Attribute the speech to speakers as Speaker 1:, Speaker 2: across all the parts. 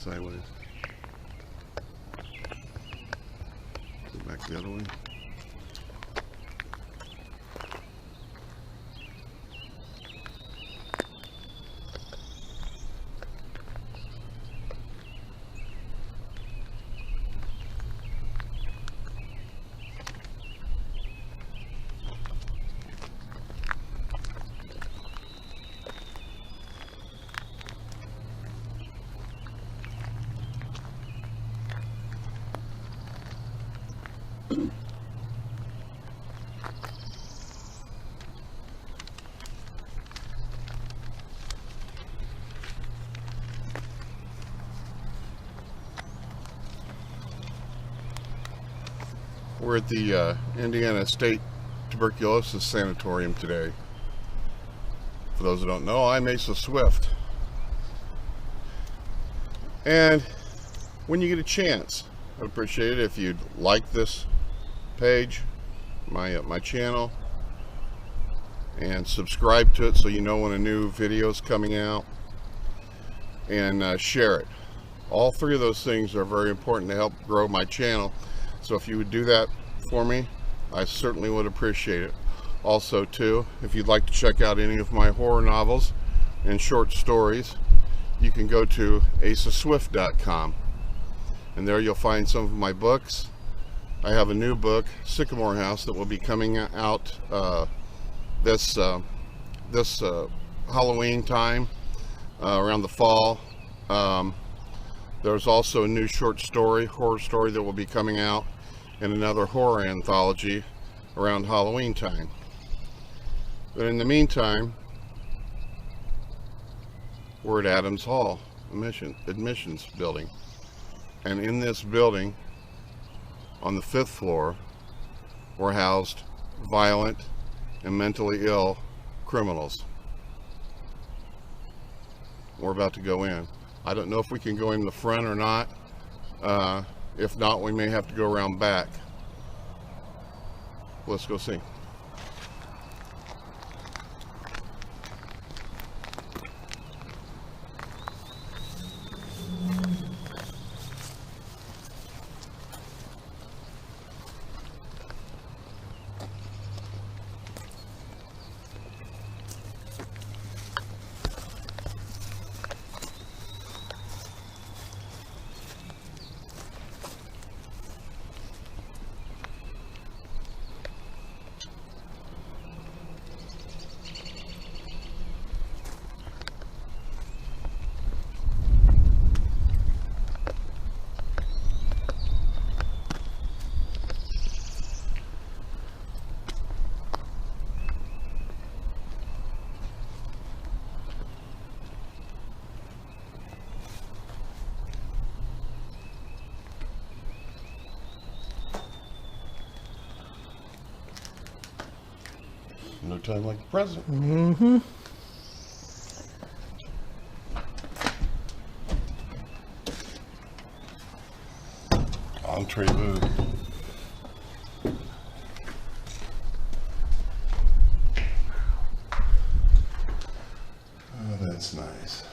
Speaker 1: sideways. Go back the other way. We're at the Indiana State Tuberculosis Sanatorium today. For those who don't know, I'm Asa Swift. And when you get a chance, I'd appreciate it if you'd like this page, my channel, and subscribe to it so you know when a new video is coming out, and share it. All three of those things are very important to help grow my channel. So if you would do that for me, I certainly would appreciate it. Also too, if you'd like to check out any of my horror novels and short stories, you can go to asaswift.com, and there you'll find some of my books. I have a new book, Sycamore House, that will be coming out this Halloween time, around the fall. There's also a new short story, horror story, that will be coming out, and another horror anthology around Halloween time. But in the meantime, we're at Adams Hall admissions building, and in this building, on the 5th floor, were housed violent and mentally ill criminals. We're about to go in. I don't know if we can go in the front or not. If not, we may have to go around back. Let's go see. No time like the present.
Speaker 2: Mm-hmm.
Speaker 1: Entree-vous. Oh, that's nice.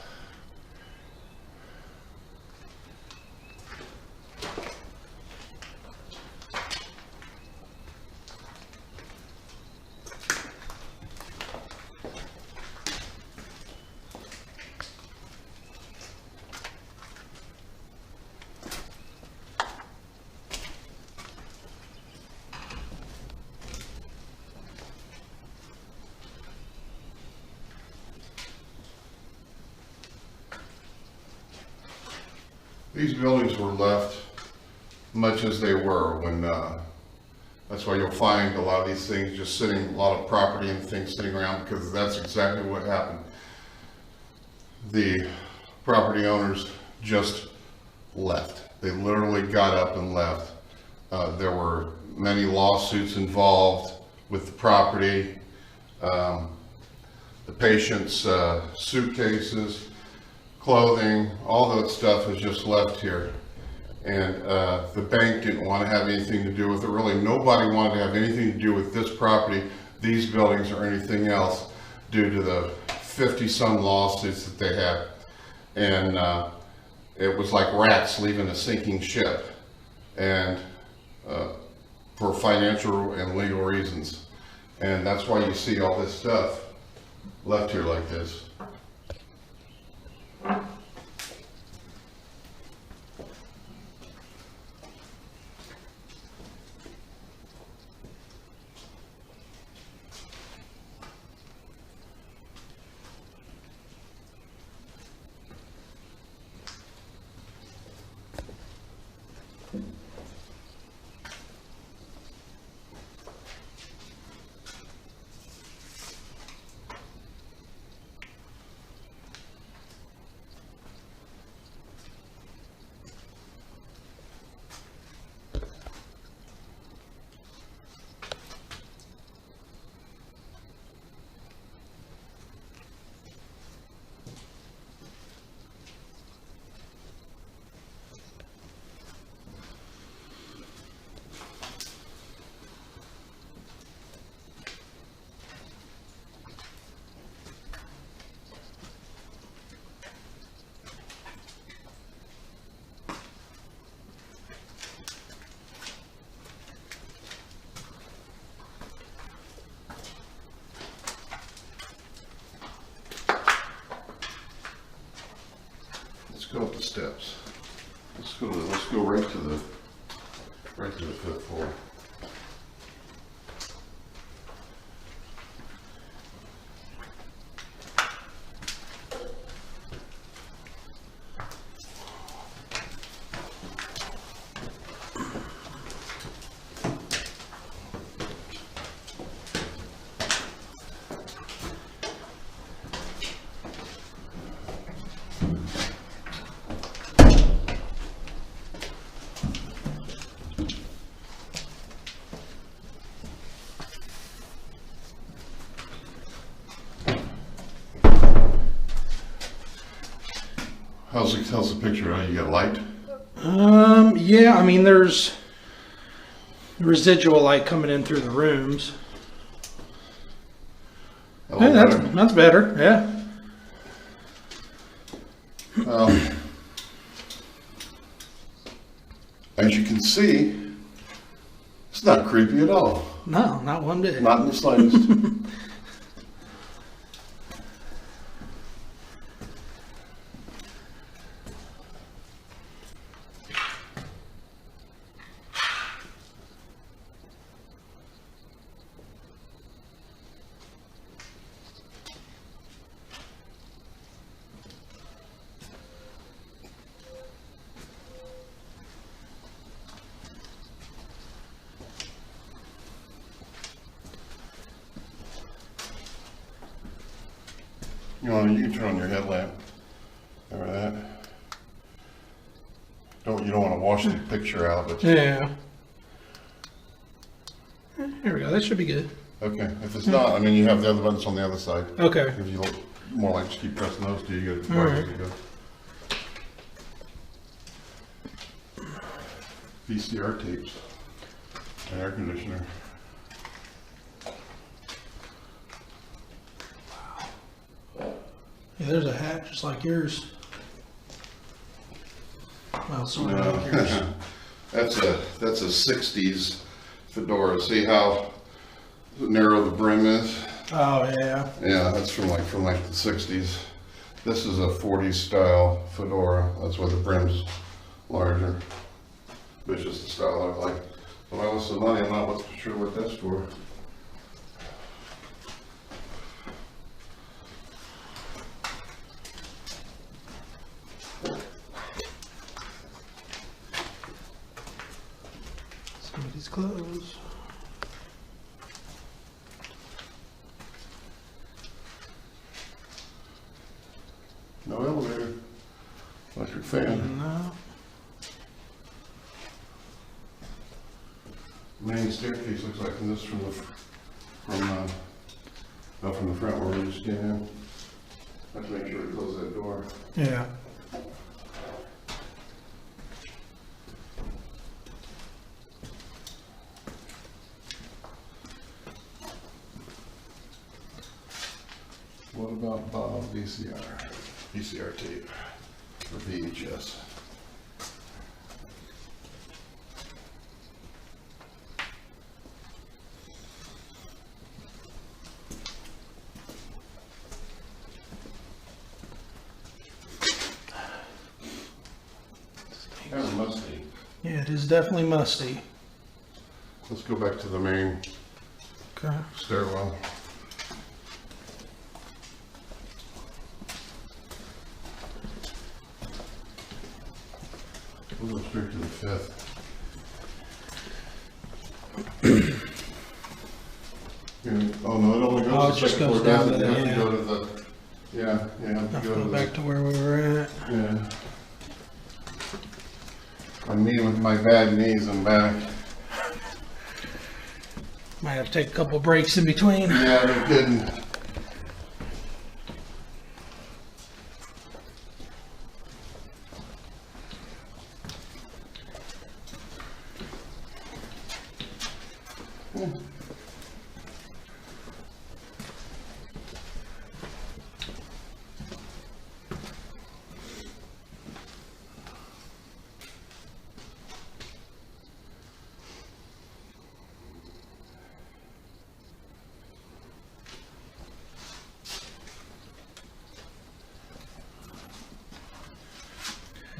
Speaker 1: These buildings were left much as they were when, that's why you'll find a lot of these things just sitting, a lot of property and things sitting around, because that's exactly what happened. The property owners just left. They literally got up and left. There were many lawsuits involved with the property. The patient's suitcases, clothing, all that stuff is just left here. And the bank didn't want to have anything to do with it. Really, nobody wanted to have anything to do with this property, these buildings, or anything else due to the 50-some lawsuits that they had. And it was like rats leaving a sinking ship, and for financial and legal reasons. And that's why you see all this stuff left here like this. Go up the steps. Let's go right to the fifth floor. How's the picture? You got light?
Speaker 2: Yeah, I mean, there's residual light coming in through the rooms. Yeah, that's better, yeah.
Speaker 1: As you can see, it's not creepy at all.
Speaker 2: No, not one bit.
Speaker 1: Not in the slightest. You can turn on your headlamp. Remember that? You don't want to wash the picture out, but
Speaker 2: yeah. Here we go. That should be good.
Speaker 1: Okay. If it's not, I mean, you have the other buttons on the other side.
Speaker 2: Okay.
Speaker 1: If you more like just keep pressing those two, you get it
Speaker 2: all right.
Speaker 1: VCR tapes, and air conditioner.
Speaker 2: Yeah, there's a hat just like yours. Well, sort of like yours.
Speaker 1: That's a 60s fedora. See how narrow the brim is?
Speaker 2: Oh yeah.
Speaker 1: Yeah, that's from like the 60s. This is a 40s style fedora. That's why the brim's larger. But it's just the style I like. When I was the money, I'm not sure what that's for.
Speaker 2: Somebody's clothes.
Speaker 1: No elevator. Electric fan.
Speaker 2: No.
Speaker 1: Main staircase looks like this from the front where we just came in. I have to make sure we close that door.
Speaker 2: Yeah.
Speaker 1: What about VCR tape or VHS?
Speaker 2: Yeah, it is definitely musty.
Speaker 1: Let's go back to the main
Speaker 2: Okay.
Speaker 1: stairwell. We'll go straight to the fifth. Oh no, it only
Speaker 2: Oh,
Speaker 1: goes
Speaker 2: it
Speaker 1: to
Speaker 2: just
Speaker 1: second
Speaker 2: goes
Speaker 1: floor,
Speaker 2: down
Speaker 1: doesn't
Speaker 2: to
Speaker 1: it?
Speaker 2: the-
Speaker 1: You have to
Speaker 2: yeah.
Speaker 1: go to the, yeah, you have
Speaker 2: Have
Speaker 1: to
Speaker 2: to
Speaker 1: go
Speaker 2: go
Speaker 1: to
Speaker 2: back to where we were at.
Speaker 1: yeah. My knee with my bad knees and back.
Speaker 2: Might have to take a couple breaks in between.
Speaker 1: Yeah, no kidding.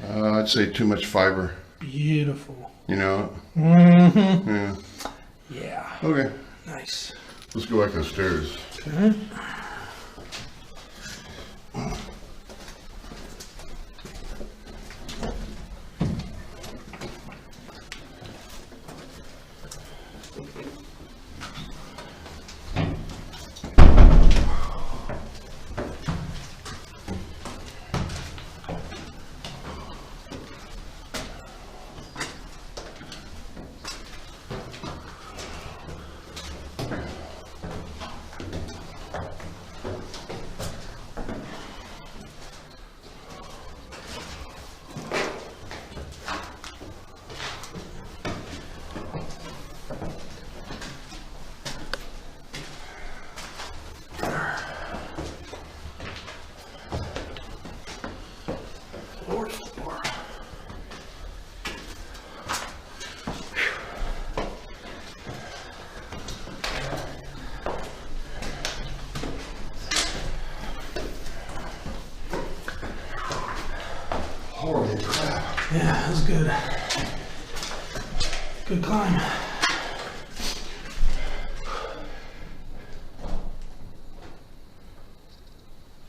Speaker 1: I'd say too much fiber,
Speaker 2: Beautiful.
Speaker 1: you know?
Speaker 2: Mm-hmm.
Speaker 1: Yeah.
Speaker 2: Yeah.
Speaker 1: Okay,
Speaker 2: Nice.
Speaker 1: let's go back the stairs.
Speaker 2: Okay. Fourth floor.
Speaker 1: Holy crap.
Speaker 2: Yeah, that was good. Good climb.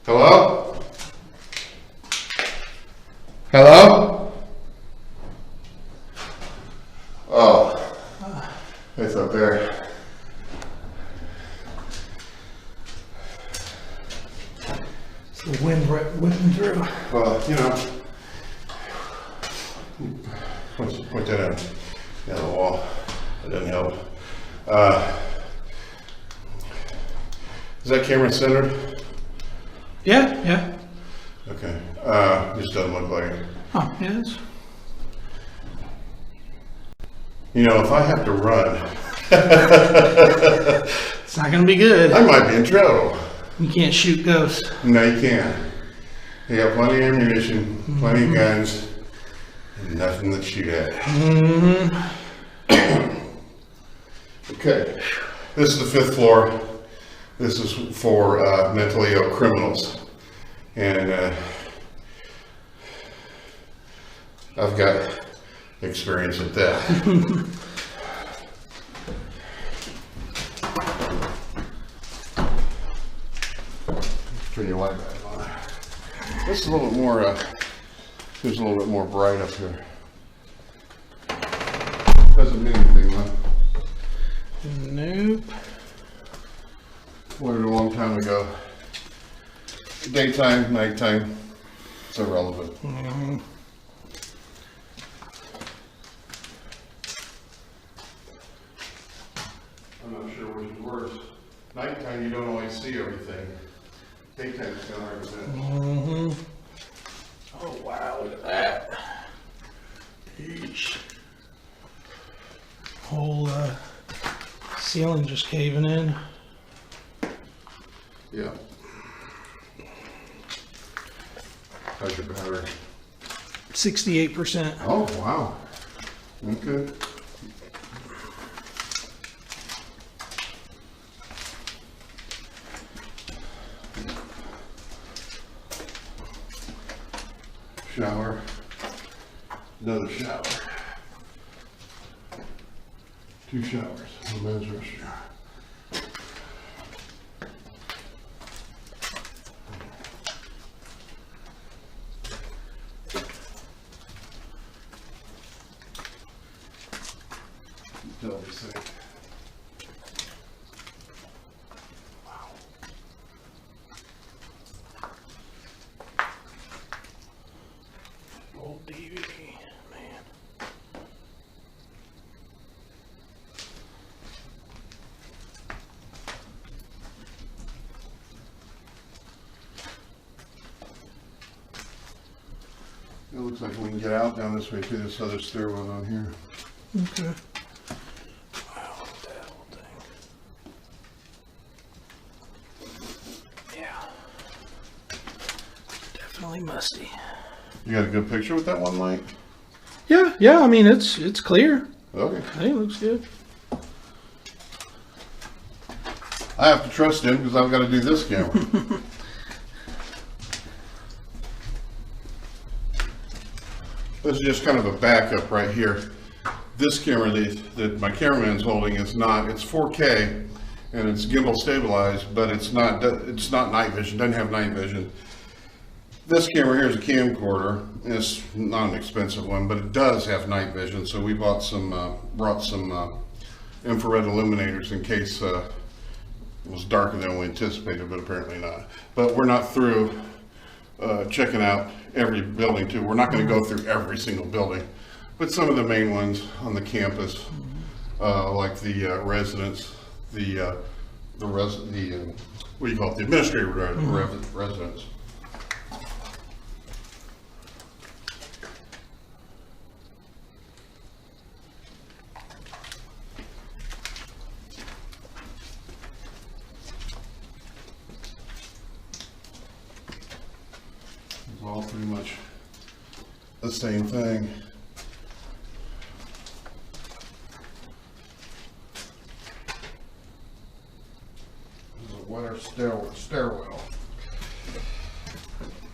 Speaker 1: Hello? Hello? Oh, it's up there.
Speaker 2: It's the wind whipping through.
Speaker 1: Well, you know, point that on the other wall. That doesn't help. Is that camera centered?
Speaker 2: Yeah, yeah.
Speaker 1: Okay. Just doesn't look like it.
Speaker 2: Oh, yes.
Speaker 1: You know, if I have to run,
Speaker 2: It's not gonna be good.
Speaker 1: I might be in trouble.
Speaker 2: You can't shoot ghosts.
Speaker 1: No, you can't. You got plenty of ammunition, plenty of guns, and nothing to shoot at. Okay, this is the fifth floor. This is for mentally ill criminals. And I've got experience at that. Turn your light back on. This is a little bit more, seems a little bit more bright up here. Doesn't mean anything, though.
Speaker 2: Nope.
Speaker 1: Learned a long time ago. Daytime, nighttime, it's irrelevant.
Speaker 2: Mhm.
Speaker 1: I'm not sure which is worse. Nighttime, you don't always see everything. Daytime, it's kind of hard to see.
Speaker 2: Mhm. Oh wow, look at that. Yeesh. Whole ceiling just caving in.
Speaker 1: Yeah. How's your battery?
Speaker 2: 68%.
Speaker 1: Oh, wow. Okay. Shower. Another shower. 2 showers, a men's restroom. Utility sink.
Speaker 2: Old DVD, man.
Speaker 1: It looks like we can get out down this way through this other stairwell down here.
Speaker 2: Okay. Wow, that old thing. Yeah. Definitely musty.
Speaker 1: You got a good picture with that one light?
Speaker 2: Yeah, I mean, it's clear.
Speaker 1: Okay.
Speaker 2: I think it looks good.
Speaker 1: I have to trust him because I've got to do this camera. This is just kind of a backup right here. This camera that my cameraman's holding is not, it's 4K and it's gimbal stabilized, but it's not night vision, doesn't have night vision. This camera here is a camcorder. It's not an expensive one, but it does have night vision. So we brought some infrared illuminators in case it was darker than we anticipated, but apparently not. But we're not through checking out every building too. We're not going to go through every single building, but some of the main ones on the campus, like the residence, what do you call it, the administrative residence. It's all pretty much the same thing. This is a water stairwell.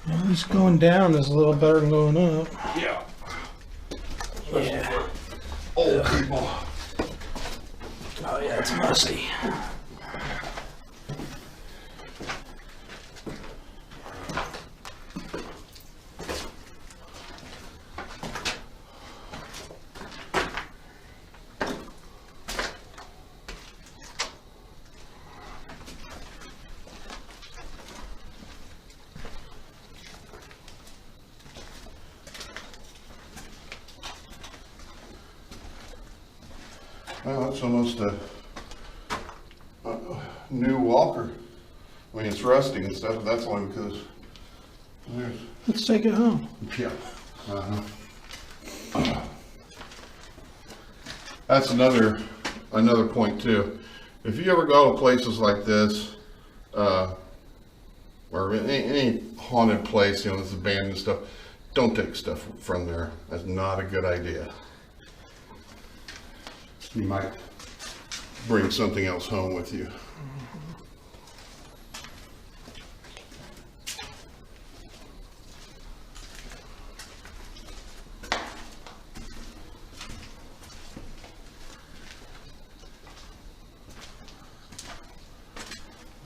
Speaker 2: At least going down is a little better than going up.
Speaker 1: Yeah. Especially for old people.
Speaker 2: Oh yeah, it's musty.
Speaker 1: Well, it's almost a new walker. I mean, it's rusting and stuff, but that's only because there's...
Speaker 2: Let's take it home.
Speaker 1: Yeah. That's another point too. If you ever go to places like this, or any haunted place, you know, that's abandoned and stuff, don't take stuff from there. That's not a good idea. You might bring something else home with you.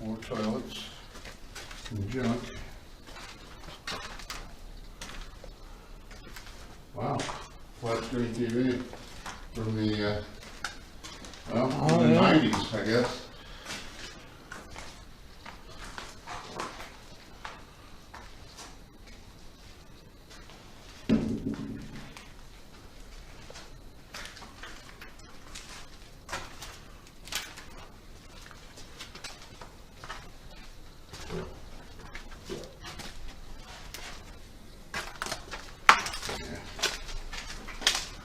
Speaker 1: More toilets and junk. Wow, flat screen TV from the well, in the 90s, I guess.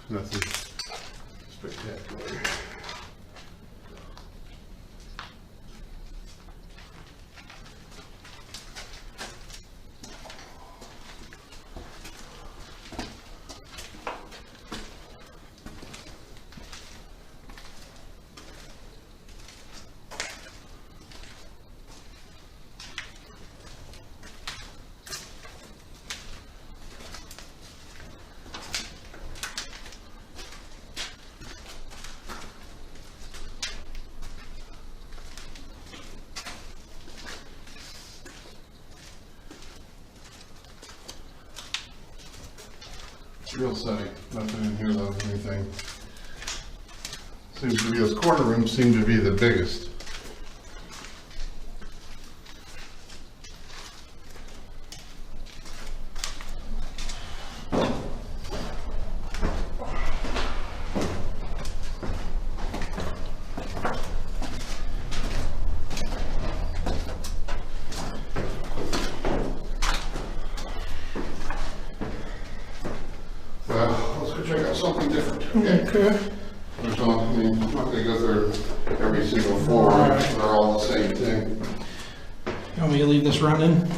Speaker 1: Nothing spectacular. Real setting. Nothing in here though, anything. Seems to be, those corner rooms seem to be the biggest. Check out something different.
Speaker 2: Okay.
Speaker 1: There's no, I mean, I'm not going to go through every single floor. They're all the same thing.
Speaker 2: You want me to leave this running?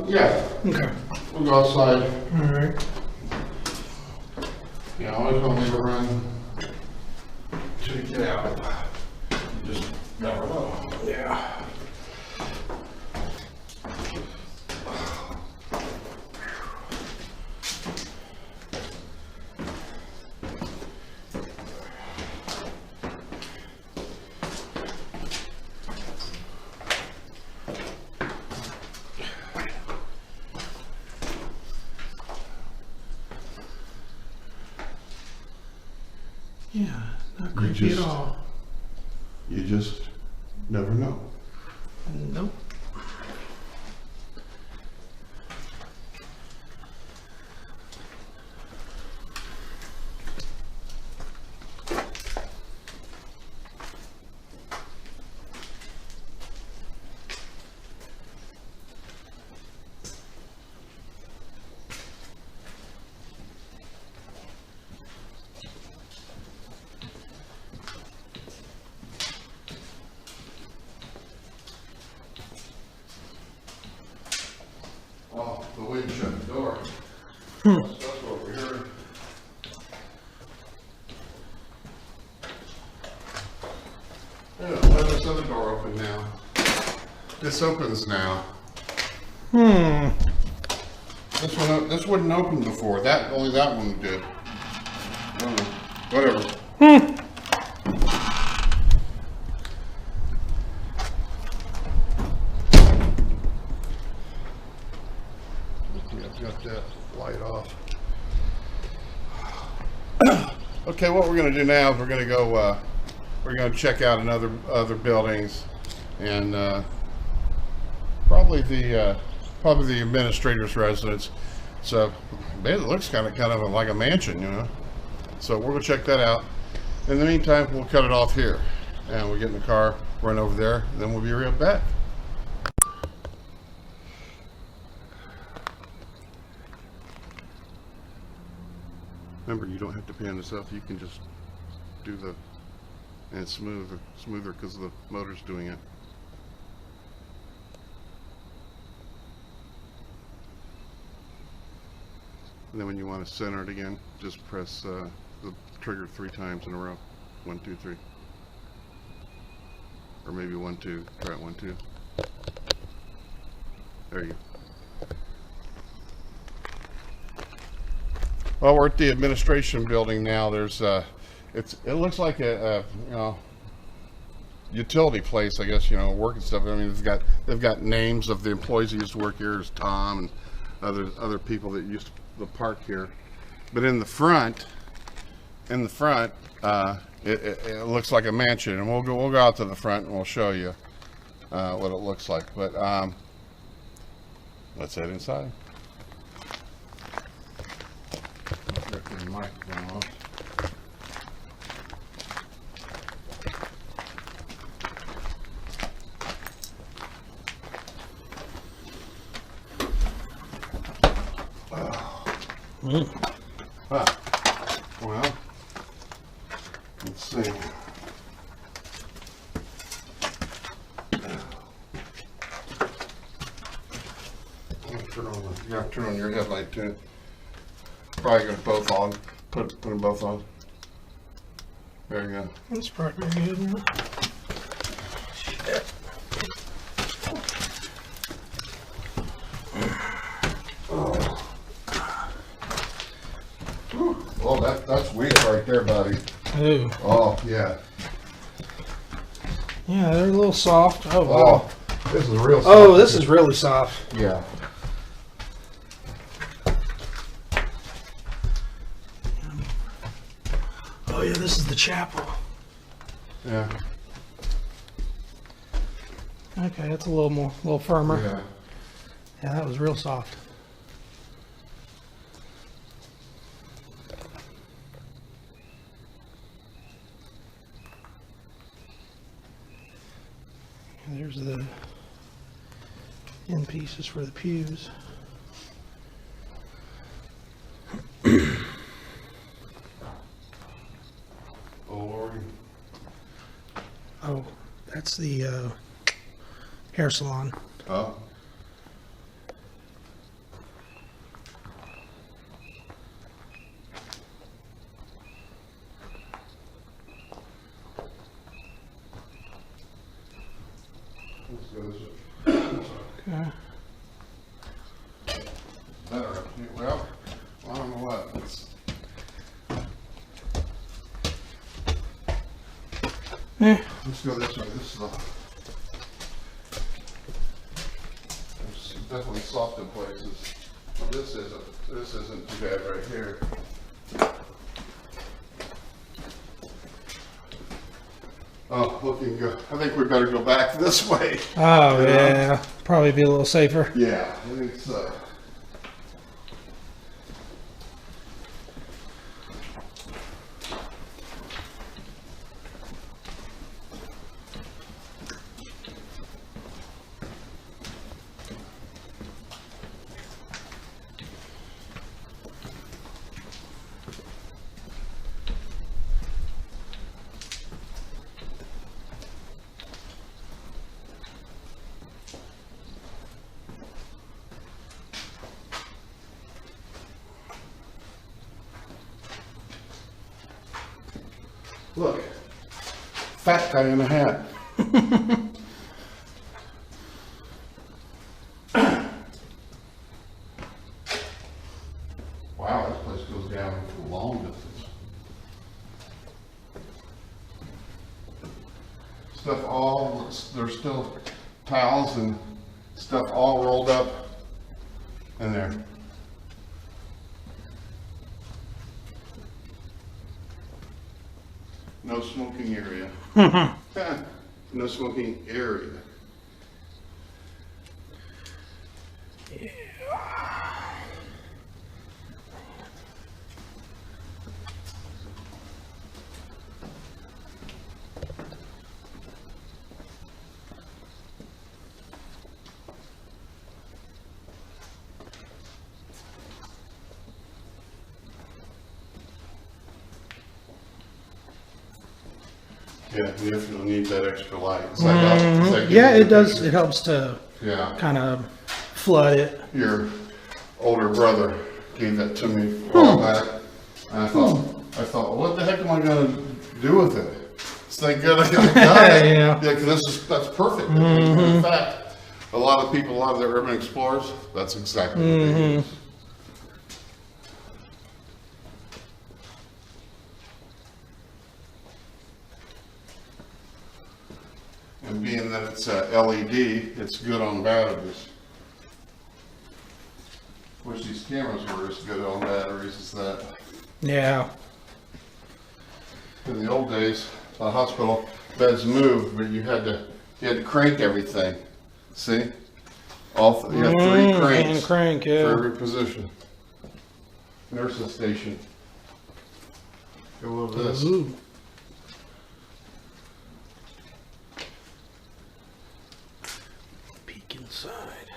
Speaker 1: Yeah.
Speaker 2: Okay.
Speaker 1: We'll go outside.
Speaker 2: All right.
Speaker 1: Yeah, always going to leave it run till you get out. Just never know.
Speaker 2: Yeah. Yeah, not creepy at all.
Speaker 1: You just never know.
Speaker 2: Nope.
Speaker 1: Oh, the wind shut the door. That's what we heard. Yeah, let this other door open now. This opens now. This one, this wouldn't open before. Only that one did. Whatever. Got that light off. Okay, what we're going to do now is we're going to go. We're going to check out other buildings, and probably the administrator's residence. So it looks kind of like a mansion, you know. So we're going to check that out. In the meantime, we'll cut it off here, and we'll get in the car, run over there, and then we'll be right back. Remember, you don't have to pan this up. You can just do and it's smoother because the motor's doing it. And then when you want to center it again, just press the trigger 3 times in a row. 1, 2, 3. Or maybe 1, 2. Try it 1, 2. There you go. Well, we're at the administration building now. There's it looks like a utility place, I guess, work and stuff. I mean, they've got names of the employees that used to work here. There's Tom and other people that used to park here. But in the front, it looks like a mansion, and we'll go out to the front and we'll show you what it looks like. But let's head inside. The microphone off. Well, let's see. You have to turn on your headlight too. Probably gonna both on. Put them both on. There you go.
Speaker 2: That's probably good. Yeah.
Speaker 1: Oh, that's weird right there, buddy.
Speaker 2: Ooh.
Speaker 1: Oh, yeah.
Speaker 2: Yeah, they're a little soft. Oh, wow.
Speaker 1: This is real soft.
Speaker 2: Oh, this is really soft.
Speaker 1: Yeah.
Speaker 2: Oh yeah, this is the chapel.
Speaker 1: Yeah.
Speaker 2: Okay, that's a little firmer.
Speaker 1: Yeah.
Speaker 2: Yeah, that was real soft. And there's the end pieces for the pews.
Speaker 1: Oh, Lordy.
Speaker 2: Oh, that's the hair salon.
Speaker 1: Oh. Let's go this way.
Speaker 2: Okay.
Speaker 1: Better. Well, I don't know what. Let's go this way. This is there's definitely soft in places. This isn't too bad right here. Oh, looking good. I think we better go back this way.
Speaker 2: Oh yeah, probably be a little safer.
Speaker 1: Yeah, I think so. Look, fat guy in a hat. Wow, this place goes down for a long distance. Stuff all, there's still towels and stuff all rolled up in there. No smoking area. No smoking area. Yeah, you definitely need that extra light. It's like, it's like
Speaker 2: Yeah, it does. It helps to
Speaker 1: Yeah,
Speaker 2: kind of flood it.
Speaker 1: your older brother gave that to me a while back. And I thought, what the heck am I gonna do with it? It's thank God I got it.
Speaker 2: Yeah.
Speaker 1: Yeah, because that's perfect. In fact, a lot of their urban explorers, that's exactly what they use. And being that it's LED, it's good on batteries. Wish these cameras were as good on batteries as that.
Speaker 2: Yeah.
Speaker 1: In the old days, the hospital beds moved, but you had to crank everything. See? You had 3 cranks
Speaker 2: And crank,
Speaker 1: for
Speaker 2: yeah.
Speaker 1: every position. Nursing station. Go over this.
Speaker 2: Ooh. Peek inside.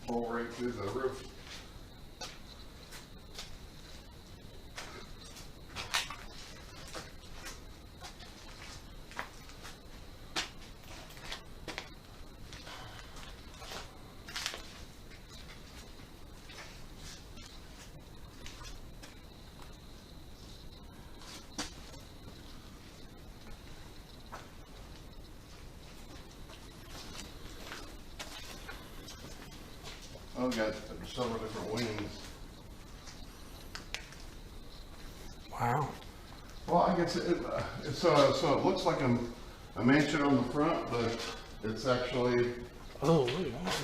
Speaker 1: Pull right through the roof. Oh, got several different wings.
Speaker 2: Wow.
Speaker 1: Well, I guess so it looks like a mansion on the front, but it's actually
Speaker 2: Oh, look at that.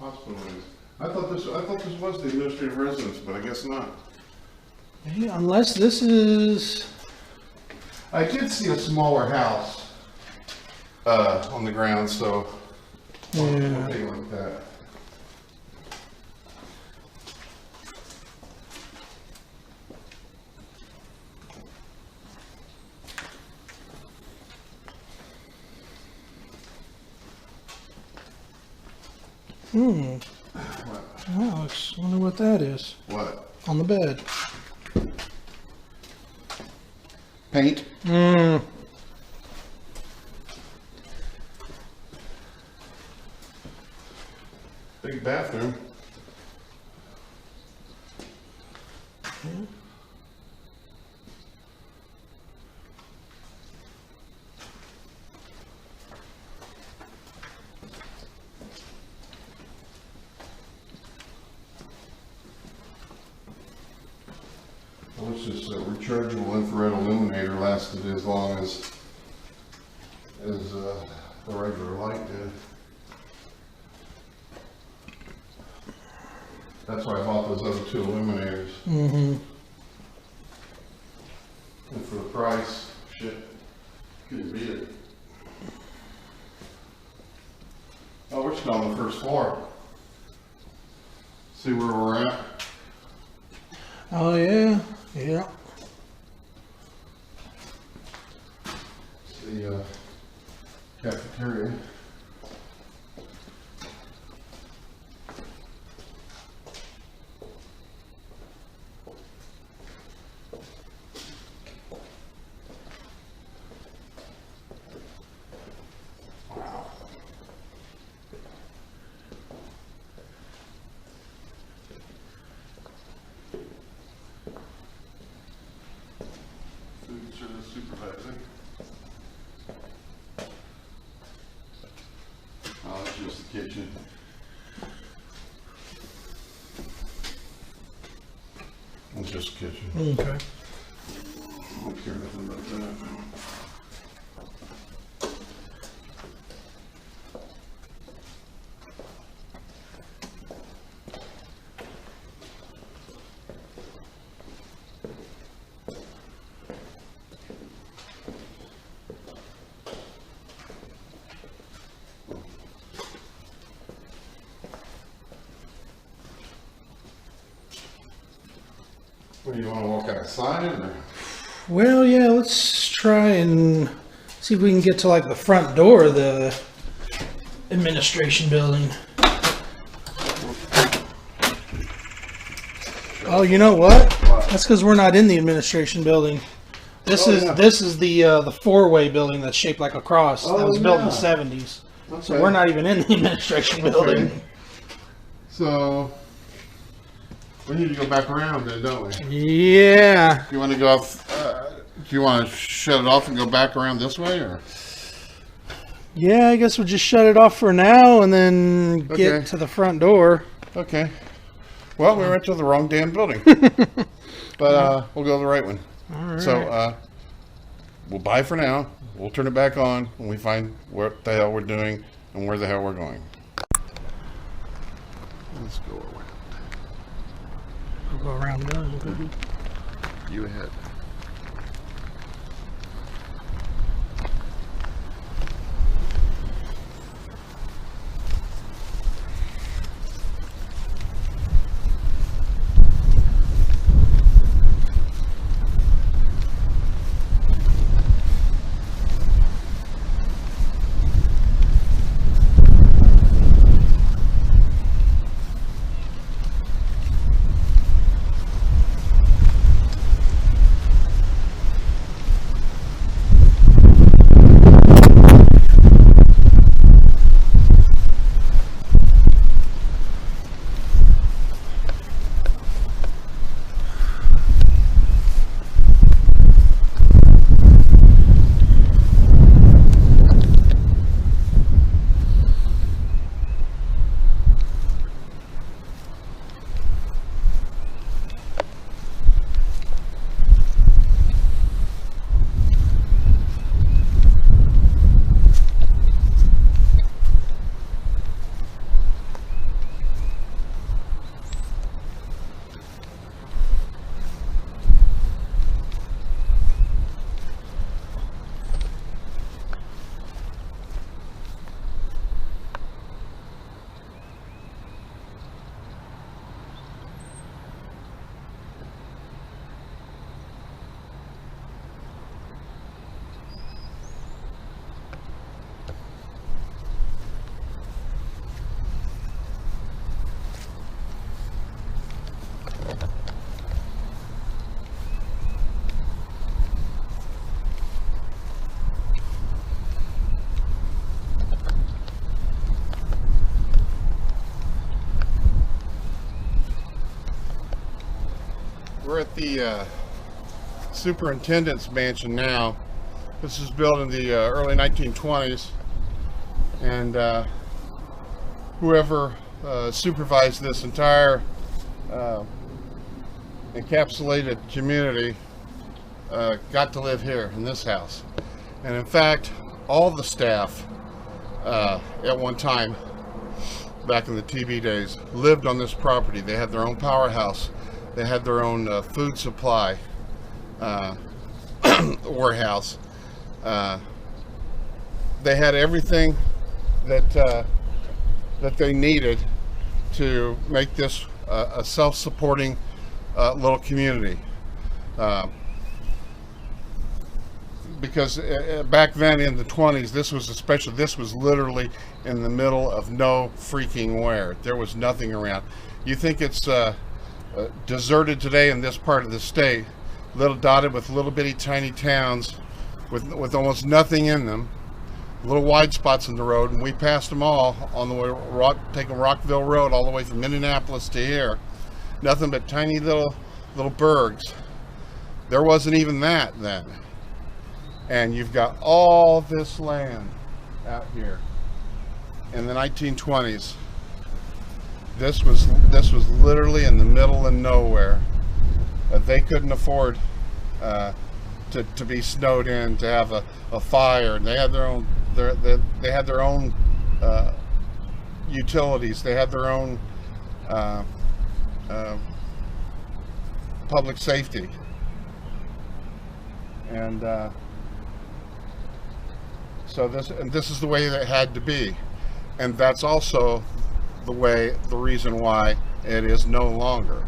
Speaker 1: hospital wings. I thought this was the administrative residence, but I guess not.
Speaker 2: Yeah, unless this is...
Speaker 1: I did see a smaller house, on the ground, so we'll take a look at that. What?
Speaker 2: Oh, I wonder what that is.
Speaker 1: What?
Speaker 2: On the bed.
Speaker 1: Paint? Big bathroom. Well, it's just a rechargeable infrared illuminator lasted as long as the regular light did. That's why I bought those other two illuminators.
Speaker 2: Mm-hmm.
Speaker 1: And for the price, shit, couldn't beat it. Oh, we're still on the first floor. See where we're at?
Speaker 2: Oh, yeah. Yeah.
Speaker 1: It's the cafeteria. Food service supervisor. Oh, that's just the kitchen. It's just the kitchen.
Speaker 2: Okay.
Speaker 1: I don't care nothing about that. What, do you want to walk outside or?
Speaker 2: Well, yeah, let's try and see if we can get to like the front door of the administration building. Oh, you know what? That's because we're not in the administration building. This is the four-way building that's shaped like a cross that was built in the 70s.
Speaker 1: Okay.
Speaker 2: So we're not even in the administration building.
Speaker 1: Okay. So we need to go back around then, don't we?
Speaker 2: Yeah.
Speaker 1: You want to go off? Do you want to shut it off and go back around this way, or?
Speaker 2: Yeah, I guess we'll just shut it off for now and then get
Speaker 1: Okay.
Speaker 2: to the front door.
Speaker 1: Okay. Well, we went to the wrong damn building, but we'll go to the right one.
Speaker 2: All right.
Speaker 1: So we'll buy for now. We'll turn it back on when we find what the hell we're doing and where the hell we're going. Let's go around.
Speaker 2: We'll go around down. Okay.
Speaker 1: You ahead. We're at the Superintendent's mansion now. This was built in the early 1920s, and whoever supervised this entire encapsulated community got to live here in this house. And in fact, all the staff at one time, back in the TB days, lived on this property. They had their own powerhouse. They had their own food supply warehouse. They had everything that they needed to make this a self-supporting little community. Because back then in the 20s, this was literally in the middle of no freaking where. There was nothing around. You think it's deserted today in this part of the state, little dotted with little bitty tiny towns with almost nothing in them, little wide spots in the road, and we passed them all on the way, taking Rockville Road all the way from Indianapolis to here. Nothing but tiny little burgs. There wasn't even that then. And you've got all this land out here in the 1920s. This was literally in the middle of nowhere. They couldn't afford to be snowed in, to have a fire. They had their own they had their own utilities. They had their own public safety, and so this is the way that it had to be, and that's also the reason why it is no longer,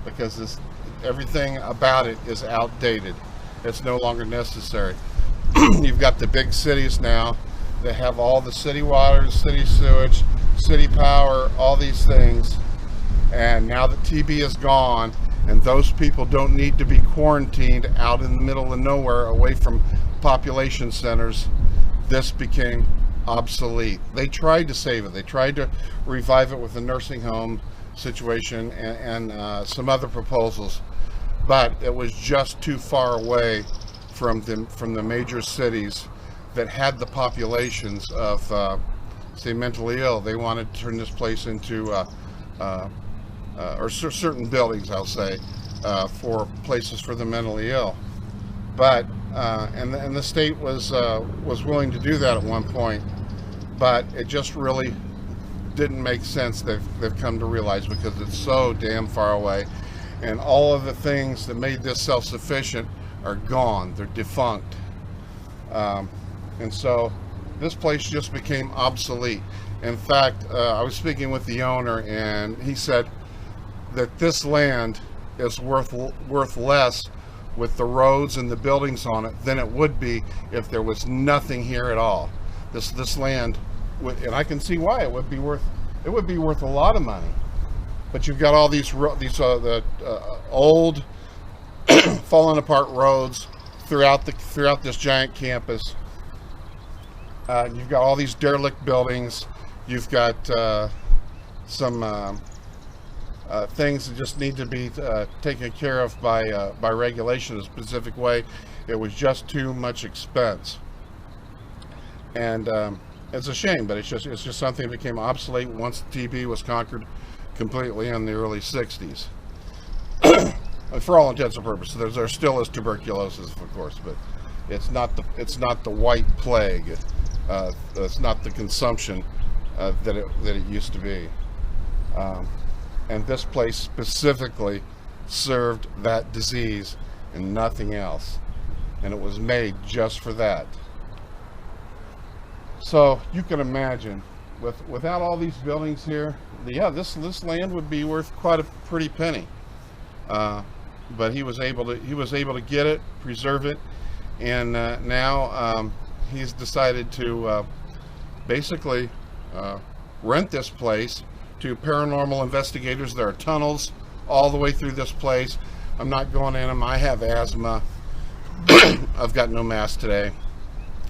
Speaker 1: because everything about it is outdated. It's no longer necessary. You've got the big cities now that have all the city water, city sewage, city power, all these things, and now that TB is gone and those people don't need to be quarantined out in the middle of nowhere away from population centers, this became obsolete. They tried to save it. They tried to revive it with a nursing home situation and some other proposals, but it was just too far away from the major cities that had the populations of say mentally ill. They wanted to turn this place into or certain buildings, I'll say, for places for the mentally ill. But and the state was willing to do that at one point, but it just really didn't make sense. They've come to realize, because it's so damn far away, and all of the things that made this self-sufficient are gone. They're defunct, and so this place just became obsolete. In fact, I was speaking with the owner, and he said that this land is worth less with the roads and the buildings on it than it would be if there was nothing here at all. This land, and I can see why it would be worth a lot of money. But you've got all these old fallen apart roads throughout this giant campus. You've got all these derelict buildings. You've got some things that just need to be taken care of by regulation in a specific way. It was just too much expense, and it's a shame. But it's just something that became obsolete once TB was conquered completely in the early 60s. For all intents and purposes, there still is tuberculosis, of course, but it's not the white plague. It's not the consumption that it used to be. And this place specifically served that disease and nothing else. And it was made just for that. So you can imagine, without all these buildings here, this land would be worth quite a pretty penny. But he was able to get it, preserve it, and now he's decided to basically rent this place to paranormal investigators. There are tunnels all the way through this place. I'm not going in them. I have asthma. I've got no mask today.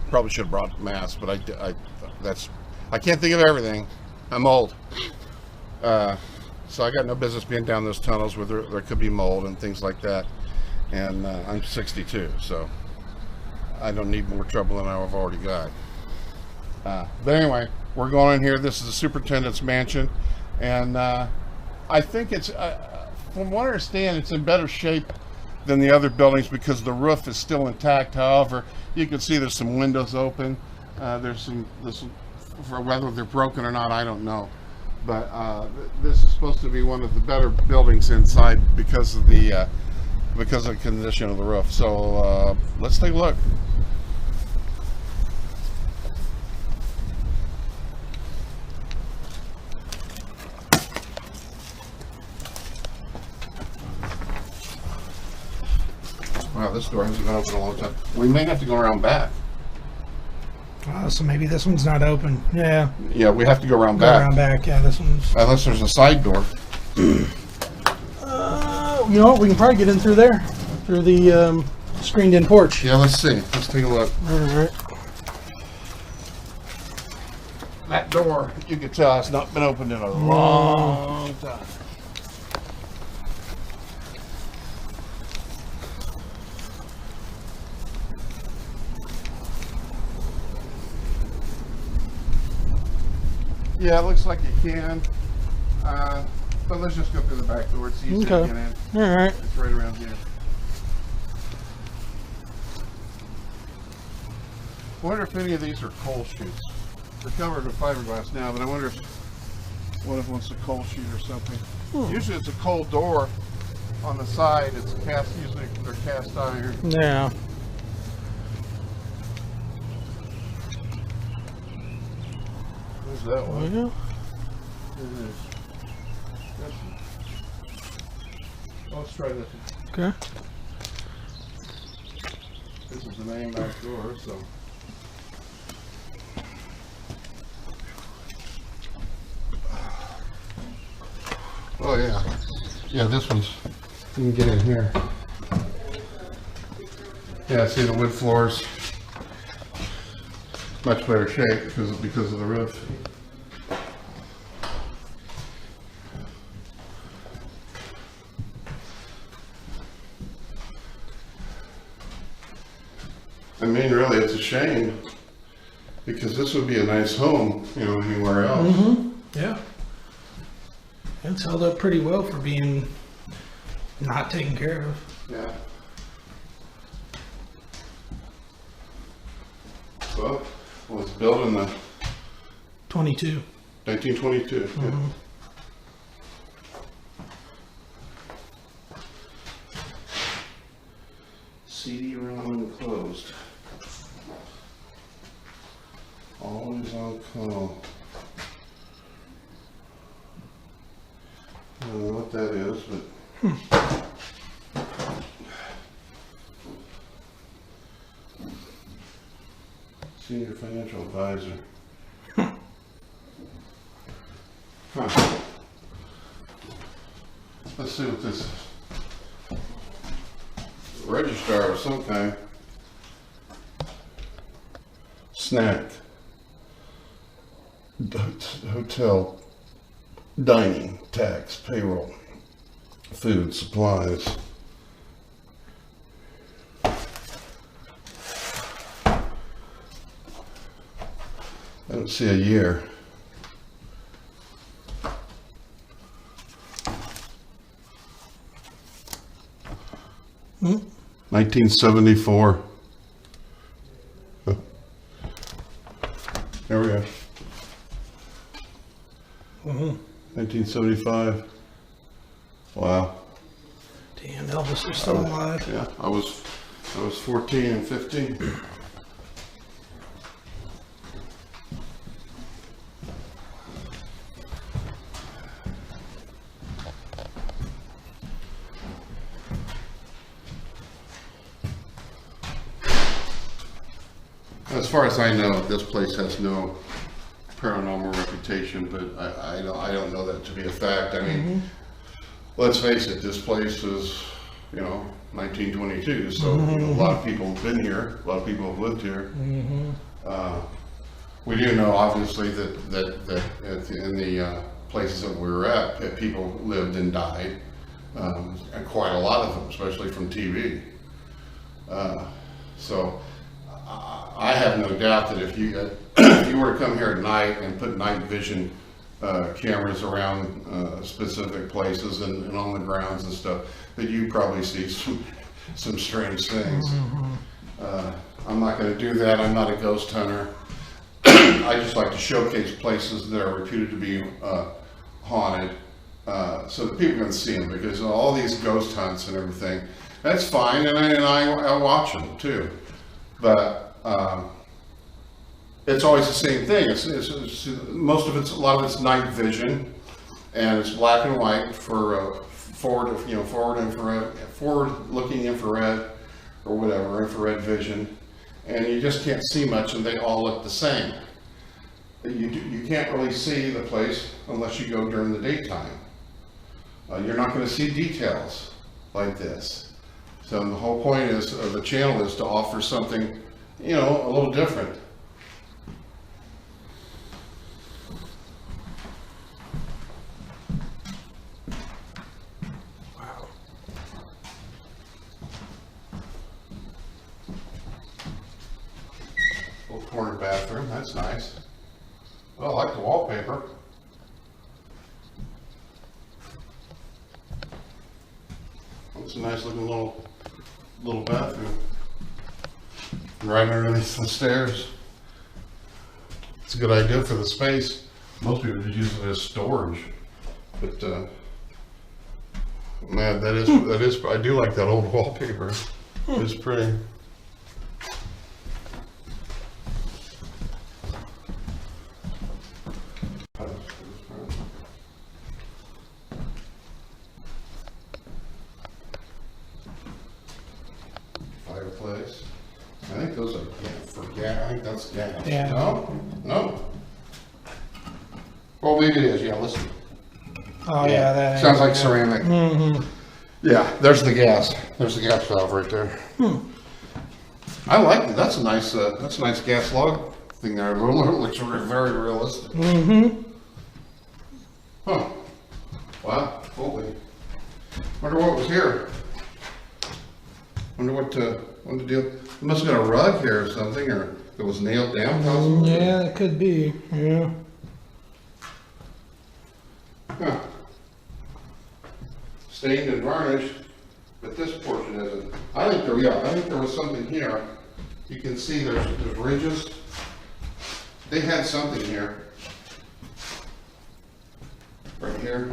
Speaker 1: Probably should have brought a mask, but I can't think of everything. I'm old. So I got no business being down those tunnels where there could be mold and things like that. And I'm 62, so I don't need more trouble than I've already got. But anyway, we're going in here. This is the superintendent's mansion, and I think it's, from what I understand, it's in better shape than the other buildings because the roof is still intact. However, you can see there's some windows open. There's whether they're broken or not, I don't know. But this is supposed to be one of the better buildings inside because of the condition of the roof. So let's take a look. Wow, this door hasn't been open in a long time. We may have to go around back.
Speaker 2: So maybe this one's not open. Yeah.
Speaker 1: Yeah, we have to go around
Speaker 2: Go
Speaker 1: back.
Speaker 2: around back. Yeah, this one's.
Speaker 1: Unless there's a side door.
Speaker 2: You know what? We can probably get in through there, through the screened-in porch.
Speaker 1: Yeah, let's see. Let's take a look.
Speaker 2: All right.
Speaker 1: That door, you can tell, has not been opened in a long time. Yeah, it looks like you can. But let's just go through the back door. It's easy to get in.
Speaker 2: All right.
Speaker 1: It's right around here. I wonder if any of these are coal chutes. They're covered with fiberglass now, but I wonder if one of them's a coal chute or something. Usually it's a coal door on the side. It's cast, usually they're cast iron.
Speaker 2: Yeah.
Speaker 1: There's that one.
Speaker 2: Yeah.
Speaker 1: There it is. Let's try this one.
Speaker 2: Okay.
Speaker 1: This is the main back door, so. Oh yeah. Yeah, this one's, you can get in here. Yeah, see the wood floors. Much better shape because of the roof. I mean, really, it's a shame because this would be a nice home, you know, anywhere else.
Speaker 2: Mm-hmm. Yeah. It's held up pretty well for being not taken care of.
Speaker 1: Yeah. Well, it was built in the
Speaker 2: 22.
Speaker 1: 1922.
Speaker 2: Mm-hmm.
Speaker 1: Yeah. CD-ROM closed. Always on call. I don't know what that is, but. Senior financial advisor. Huh. Let's see what this is. Registrar of some kind. Snack. Hotel. Dining. Tax. Payroll. Food. Supplies. I don't see a year.
Speaker 2: Hmm?
Speaker 1: 1974. Huh. There we go.
Speaker 2: Mm-hmm.
Speaker 1: 1975. Wow.
Speaker 2: Damn, Elvis is still alive.
Speaker 1: Yeah, I was 14 and 15. As far as I know, this place has no paranormal reputation, but I don't know that to be a fact. I mean, let's face it, this place is, you know, 1922, so you know, a lot of people have been here, a lot of people have lived here. We do know, obviously, that in the places that we were at, that people lived and died, and quite a lot of them, especially from TV. So I have no doubt that if you were to come here at night and put night vision cameras around specific places and on the grounds and stuff, that you probably see some strange things. I'm not going to do that. I'm not a ghost hunter. I just like to showcase places that are reputed to be haunted, so that people can see them, because all these ghost hunts and everything, that's fine, and I watch them too, but it's always the same thing. It's most of it's, a lot of it's night vision, and it's black and white for forward-looking infrared or whatever, infrared vision, and you just can't see much, and they all look the same. You can't really see the place unless you go during the daytime. You're not going to see details like this. So the whole point is of the channel is to offer something, you know, a little different.
Speaker 2: Wow.
Speaker 1: Little corner bathroom, that's nice. Well, I like the wallpaper. It's a nice looking little bathroom. Right underneath the stairs. It's a good idea for the space. Most people just use it as storage. But man, that is I do like that old wallpaper. It's pretty. Fireplace. I think those are for gas. I think that's gas.
Speaker 2: Yeah.
Speaker 1: No. Well, maybe it is. Yeah, listen.
Speaker 2: Oh yeah, that
Speaker 1: Sounds like
Speaker 2: good.
Speaker 1: ceramic.
Speaker 2: Mm-hmm.
Speaker 1: Yeah, there's the gas. There's the gas valve right there. I like it. That's a nice gas log thing there. It looks very realistic.
Speaker 2: Mm-hmm.
Speaker 1: Huh. Wow. Holy. Wonder what was here. Wonder what the deal. It must have been a rug here or something, or it was nailed down. Possibly.
Speaker 2: Yeah, it could be. Yeah.
Speaker 1: Huh. Stained and varnished, but this portion isn't. I think there was something here. You can see there's ridges. They had something here. Right here.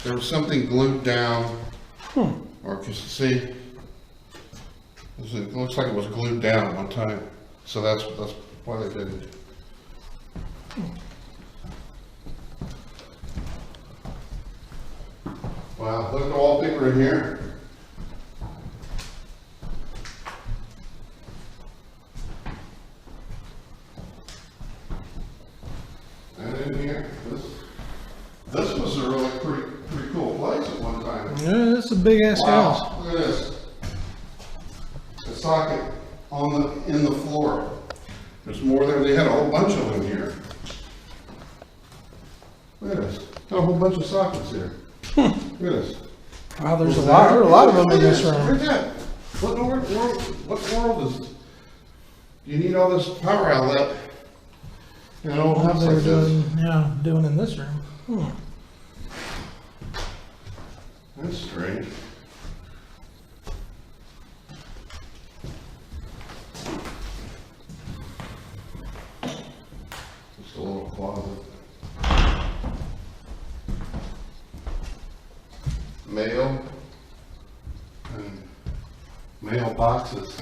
Speaker 1: There was something glued down. Or can you see? It looks like it was glued down at one time. So that's why they did it. Wow, look at the wallpaper in here. And in here, this was a really pretty cool place at one time.
Speaker 2: Yeah, that's a big ass house.
Speaker 1: Wow, look at this. A socket in the floor. There's more there. They had a whole bunch of them here. Look at this. Got a whole bunch of sockets here. Look at this.
Speaker 2: Wow, there are a lot of them in this
Speaker 1: Look
Speaker 2: room.
Speaker 1: at that. What world is? You need all this power outlet. You know,
Speaker 2: How
Speaker 1: house
Speaker 2: they're
Speaker 1: like this.
Speaker 2: doing in this room.
Speaker 1: That's strange. Just a little closet. Mail and mail boxes.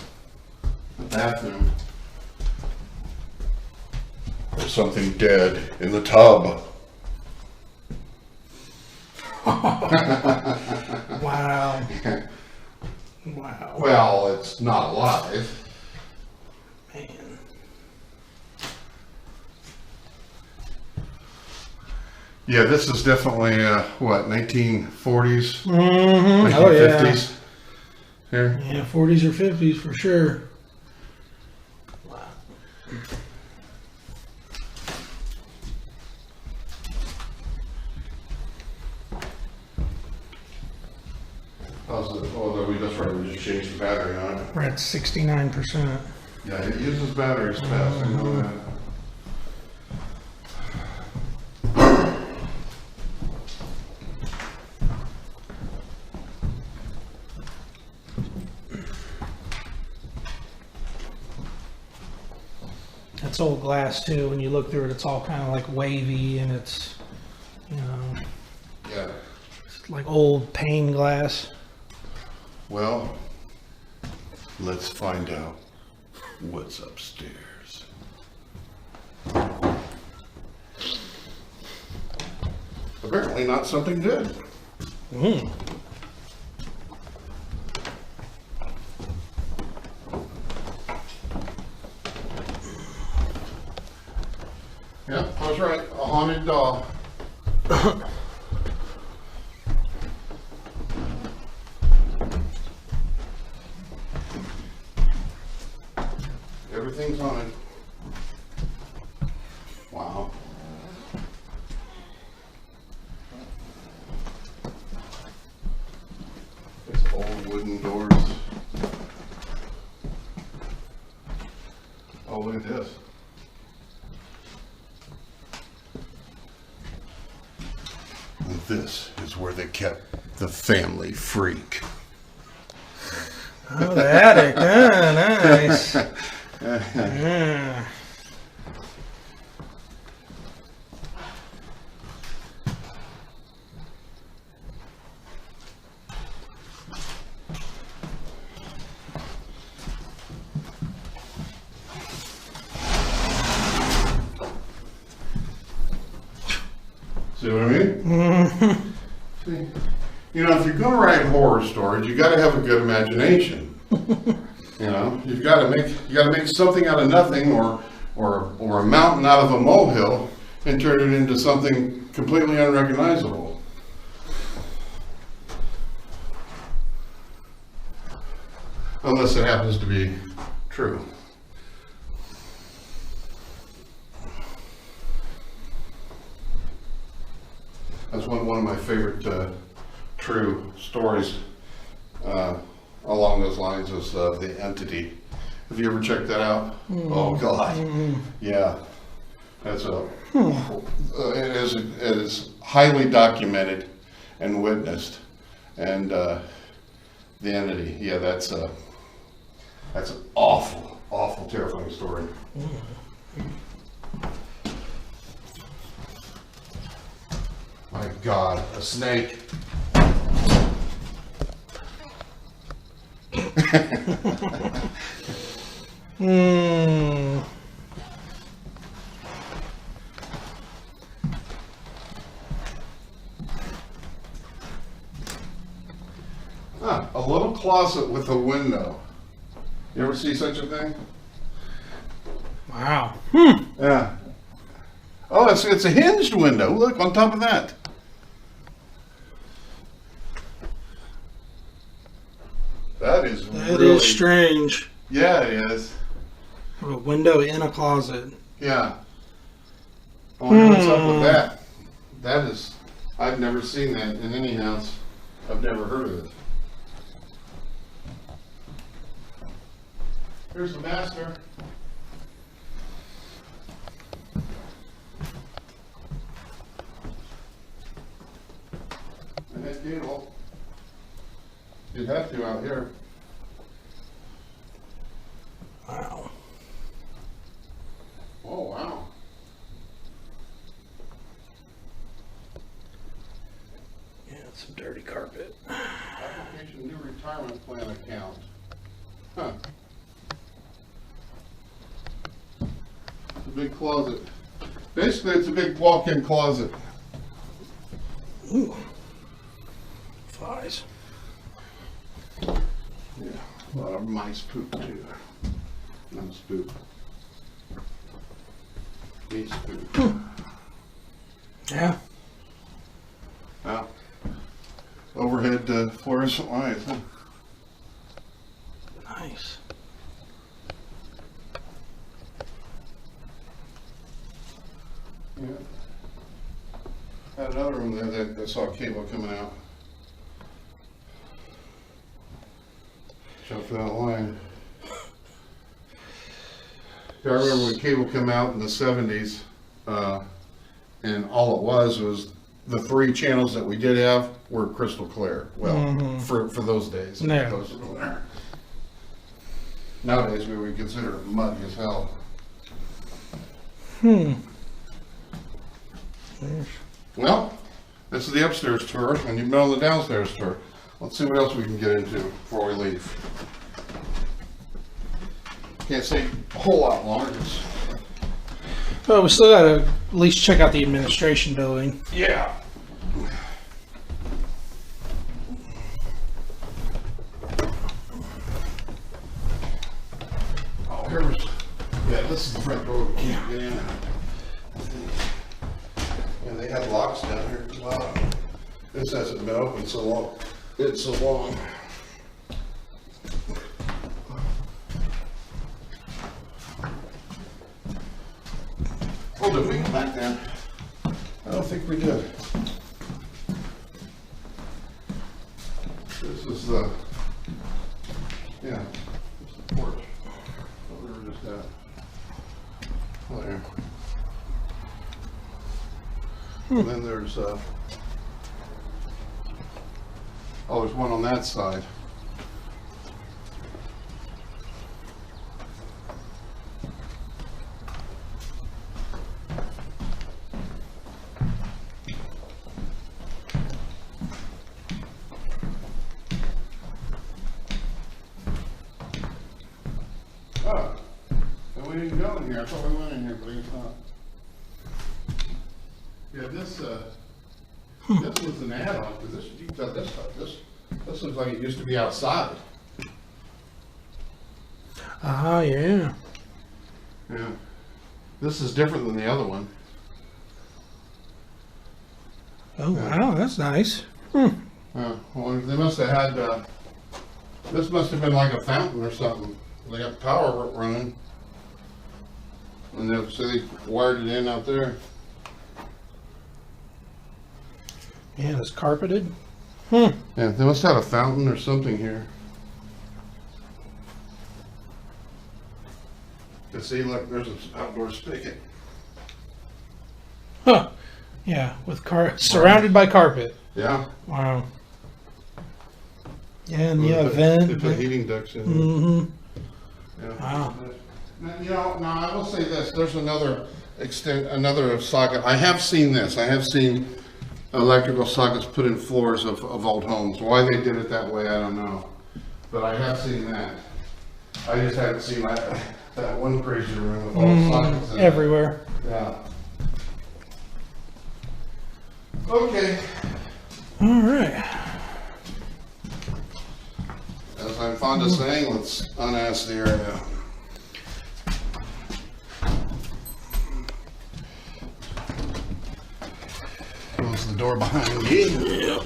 Speaker 1: The bathroom. There's something dead in the tub.
Speaker 2: Wow. Wow.
Speaker 1: Well, it's not alive.
Speaker 2: Man.
Speaker 1: Yeah, this is definitely, what, 1940s,
Speaker 2: Mm-hmm. Oh yeah.
Speaker 1: 1950s here.
Speaker 2: Yeah, 40s or 50s for sure. Wow.
Speaker 1: How's it? Oh, that's right. We just changed the battery on it.
Speaker 2: We're at 69%.
Speaker 1: Yeah, it uses batteries fast. I know that.
Speaker 2: It's old glass too. When you look through it, it's all kind of like wavy, and it's, you know,
Speaker 1: Yeah.
Speaker 2: it's like old pane glass.
Speaker 1: Well, let's find out what's upstairs. Apparently not something good.
Speaker 2: Mm.
Speaker 1: Yeah, I was right. A haunted doll. Everything's haunted. Wow. It's old wooden doors. Oh, look at this. This is where they kept the family freak.
Speaker 2: Oh, the attic. Ah, nice. Yeah.
Speaker 1: See what I mean? See, you know, if you're going to write horror stories, you got to have a good imagination. You know, you got to make something out of nothing, or a mountain out of a molehill, and turn it into something completely unrecognizable. Unless it happens to be true. That's one of my favorite true stories along those lines is The Entity. Have you ever checked that out? Oh God, yeah. That's it is highly documented and witnessed, and The Entity. Yeah, that's an awful, terrifying story. My God, a snake. A little closet with a window. You ever see such a thing?
Speaker 2: Wow.
Speaker 1: Yeah. Oh, it's a hinged window. Look on top of that. That is
Speaker 2: strange.
Speaker 1: Yeah, it is.
Speaker 2: A window in a closet.
Speaker 1: Yeah. I wonder what's up with that. That is, I've never seen that in any house. I've never heard of it. Here's the master. And that cable. You'd have to out here.
Speaker 2: Wow.
Speaker 1: Oh, wow.
Speaker 2: Yeah, some dirty carpet.
Speaker 1: Application new retirement plan account. Huh. It's a big closet. Basically, it's a big walk-in closet.
Speaker 2: Ooh. Flies.
Speaker 1: Yeah, a lot of mice poop too. Nice poop. Geese poop.
Speaker 2: Yeah.
Speaker 1: Wow. Overhead fluorescent lights, huh?
Speaker 2: Nice.
Speaker 1: Yeah. Had another room there that I saw a cable coming out. Jump that line. I remember when cable came out in the 70s, and all it was the 3 channels that we did have were crystal clear. Well, for those days.
Speaker 2: Yeah.
Speaker 1: Nowadays, we would consider it muddy as hell. Well, this is the upstairs tour, and you've been on the downstairs tour. Let's see what else we can get into before we leave. Can't say a whole lot longer.
Speaker 2: Well, we still gotta at least check out the administration building.
Speaker 1: Yeah. Oh, this is the front door we can't get in. And they had locks down here as well. This hasn't been open so long. It's so long. Oh, did we go back then? I don't think we did. This is the, yeah, this is the porch. What we were just at. Oh, there. And then there's, oh, there's one on that side. Oh, and we didn't go in here. I thought we went in here, but it's not. Yeah, this was an add-on, because you can tell this stuff. This looks like it used to be outside.
Speaker 2: Ah, yeah.
Speaker 1: Yeah. This is different than the other one.
Speaker 2: Oh,
Speaker 1: Yeah.
Speaker 2: wow, that's nice.
Speaker 1: Well, they must have had, this must have been like a fountain or something. They got power running. And they wired it in out there.
Speaker 2: Yeah, it's carpeted.
Speaker 1: Yeah, they must have a fountain or something here. You see, look, there's an outdoor spigot.
Speaker 2: Huh. Yeah, with surrounded by carpet.
Speaker 1: Yeah.
Speaker 2: Wow. Yeah, and
Speaker 1: They
Speaker 2: the
Speaker 1: put
Speaker 2: vent.
Speaker 1: heating ducts in.
Speaker 2: Mm-hmm.
Speaker 1: Yeah.
Speaker 2: Wow.
Speaker 1: Now, I will say this. There's another socket. I have seen this. I have seen electrical sockets put in floors of old homes. Why they did it that way, I don't know. But I have seen that. I just haven't seen that one crazy room with all the sockets in it.
Speaker 2: Everywhere.
Speaker 1: Yeah. Okay.
Speaker 2: All right.
Speaker 1: As I'm fond of saying, let's unass the area. Close the door behind you.
Speaker 2: Yep.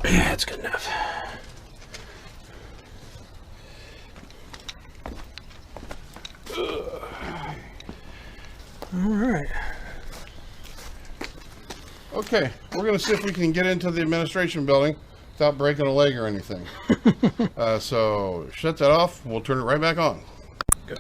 Speaker 2: Yeah, that's good enough. All right.
Speaker 1: Okay, we're going to see if we can get into the administration building without breaking a leg or anything. So shut that off. We'll turn it right back on.
Speaker 2: Go.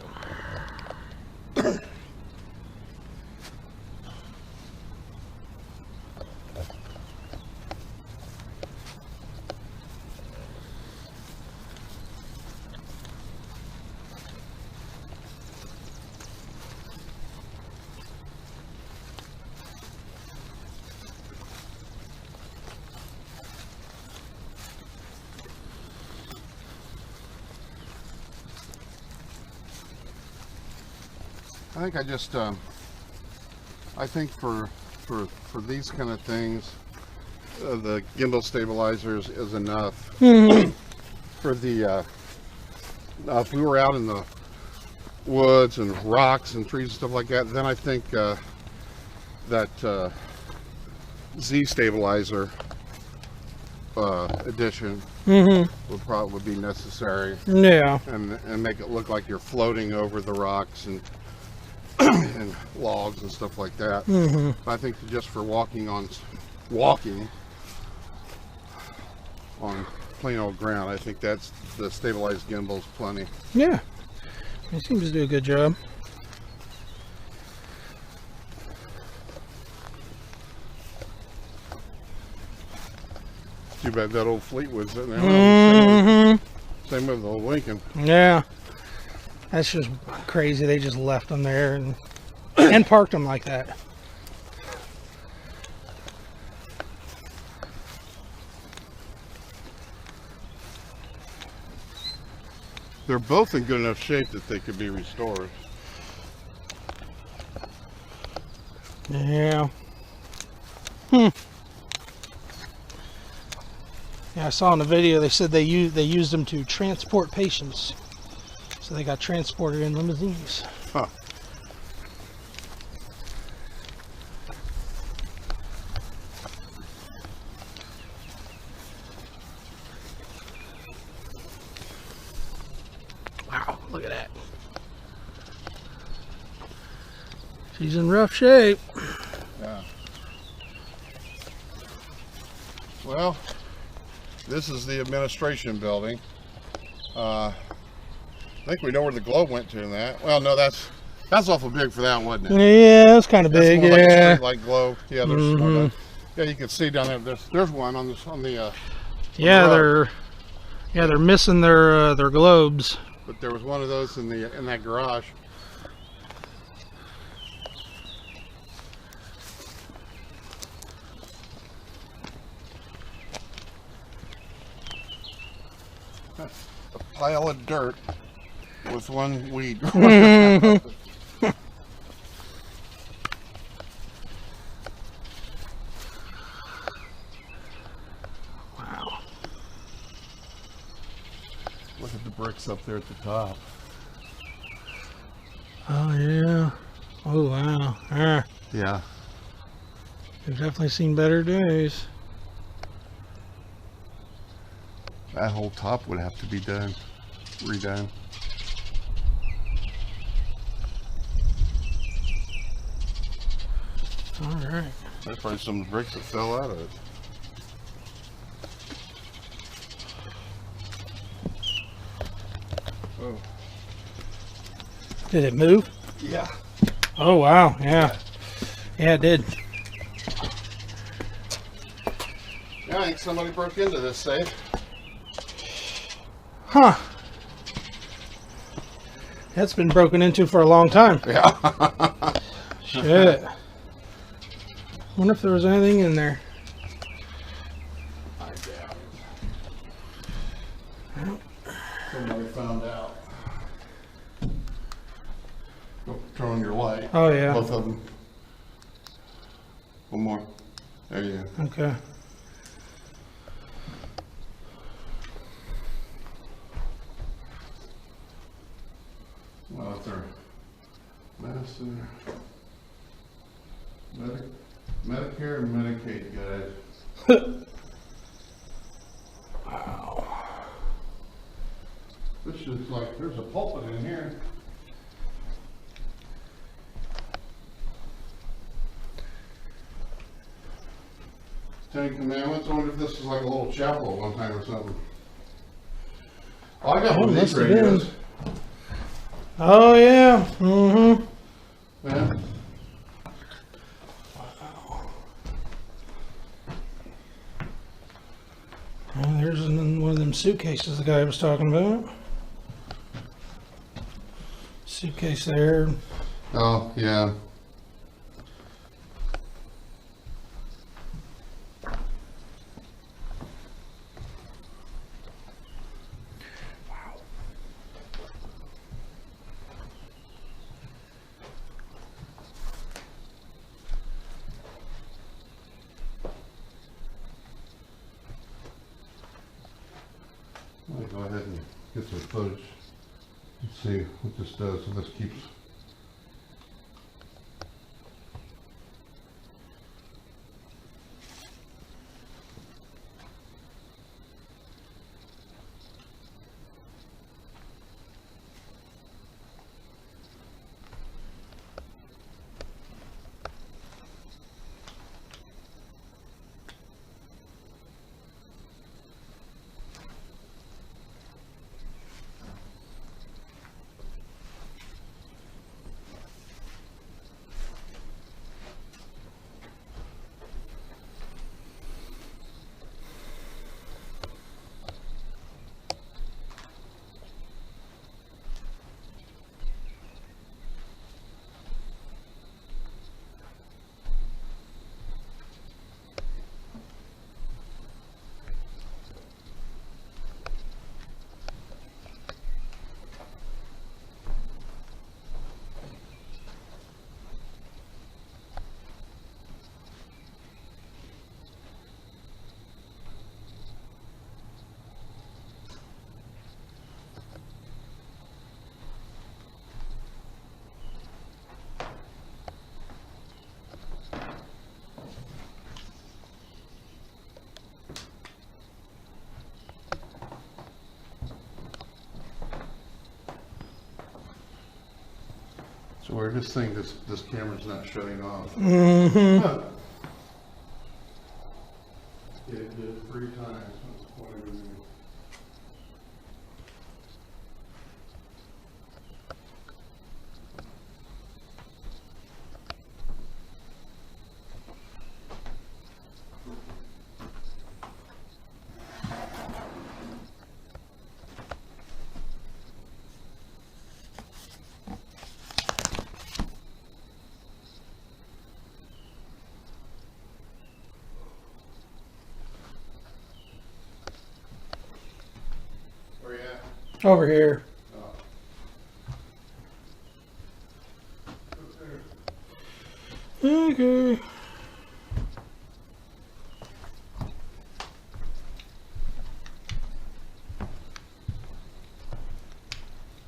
Speaker 1: I think for these kind of things, the gimbal stabilizers is enough. For the, if we were out in the woods and rocks and trees and stuff like that, then I think that Z stabilizer addition would be necessary.
Speaker 2: Yeah.
Speaker 1: And make it look like you're floating over the rocks and and logs and stuff like that. I think just for walking on plain old ground, I think that's the stabilized gimbal's plenty.
Speaker 2: Yeah, he seems to do a good job.
Speaker 1: Too bad that old Fleetwood's sitting there. Same with the old Lincoln.
Speaker 2: Yeah, that's just crazy. They just left them there and parked them like that.
Speaker 1: They're both in good enough shape that they could be restored.
Speaker 2: Yeah. Yeah, I saw in the video they said they used them to transport patients, so they got transported in limousines.
Speaker 1: Huh.
Speaker 2: Wow, look at that. She's in rough shape.
Speaker 1: Yeah. Well, this is the administration building. I think we know where the globe went to in that. Well, no, that's awful big for that, wasn't it?
Speaker 2: Yeah, that's kind of big.
Speaker 1: That's more like a
Speaker 2: Yeah.
Speaker 1: street-like globe. Yeah, there's one. Yeah, you can see down there. There's one on the.
Speaker 2: Yeah,
Speaker 1: road.
Speaker 2: they're missing their globes.
Speaker 1: But there was one of those in that garage. A pile of dirt with one weed.
Speaker 2: Wow.
Speaker 1: Look at the bricks up there at the top.
Speaker 2: Oh yeah. Oh wow. Ah,
Speaker 1: Yeah.
Speaker 2: we've definitely seen better days.
Speaker 1: That whole top would have to be redone.
Speaker 2: All right.
Speaker 1: There's probably some bricks that fell out of it. Oh.
Speaker 2: Did it move?
Speaker 1: Yeah.
Speaker 2: Oh wow. Yeah. Yeah, it did.
Speaker 1: Yeah, I think somebody broke into this safe.
Speaker 2: Huh. That's been broken into for a long time.
Speaker 1: Yeah.
Speaker 2: Shit. Wonder if there was anything in there.
Speaker 1: I doubt it. Somebody found out. Oh, turn on your light.
Speaker 2: Oh yeah.
Speaker 1: Both of them. One more. There you go.
Speaker 2: Okay.
Speaker 1: Well, it's our medicine, Medicare and Medicaid guide.
Speaker 2: Wow.
Speaker 1: This is like, there's a pulpit in here. Ten Commandments. I wonder if this is like a little chapel at one time or something. Oh, I got one of these
Speaker 2: must have been.
Speaker 1: radios.
Speaker 2: Oh yeah. Mm-hmm.
Speaker 1: Yeah.
Speaker 2: Well, there's one of them suitcases the guy was talking about. Suitcase there.
Speaker 1: Oh, yeah. I'm going to go ahead and get some footage and see what this does. So this keeps. So we're just saying this camera's not shutting off.
Speaker 2: Mm-hmm.
Speaker 1: Huh. It did it 3 times. What's the point of it? Where you at?
Speaker 2: Over here.
Speaker 1: Oh.
Speaker 2: Okay.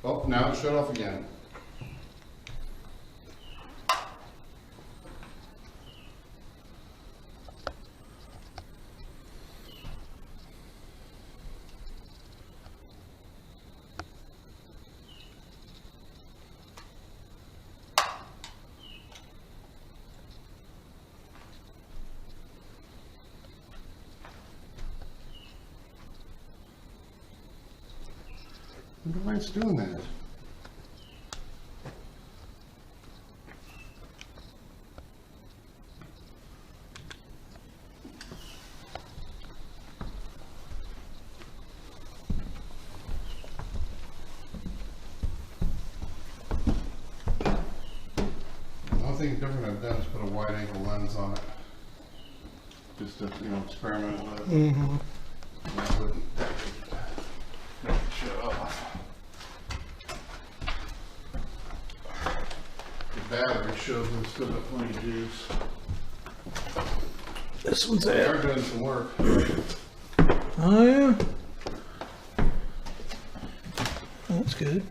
Speaker 1: Oh, now it shut off again. I wonder why it's doing that. The only thing different I've done is put a wide angle lens on it. Just to, experiment with it.
Speaker 2: Mm-hmm.
Speaker 1: And that wouldn't make it shut off. The battery shows it's still got plenty of juice.
Speaker 2: This one's
Speaker 1: They
Speaker 2: it.
Speaker 1: are doing some work.
Speaker 2: Oh yeah. That's good.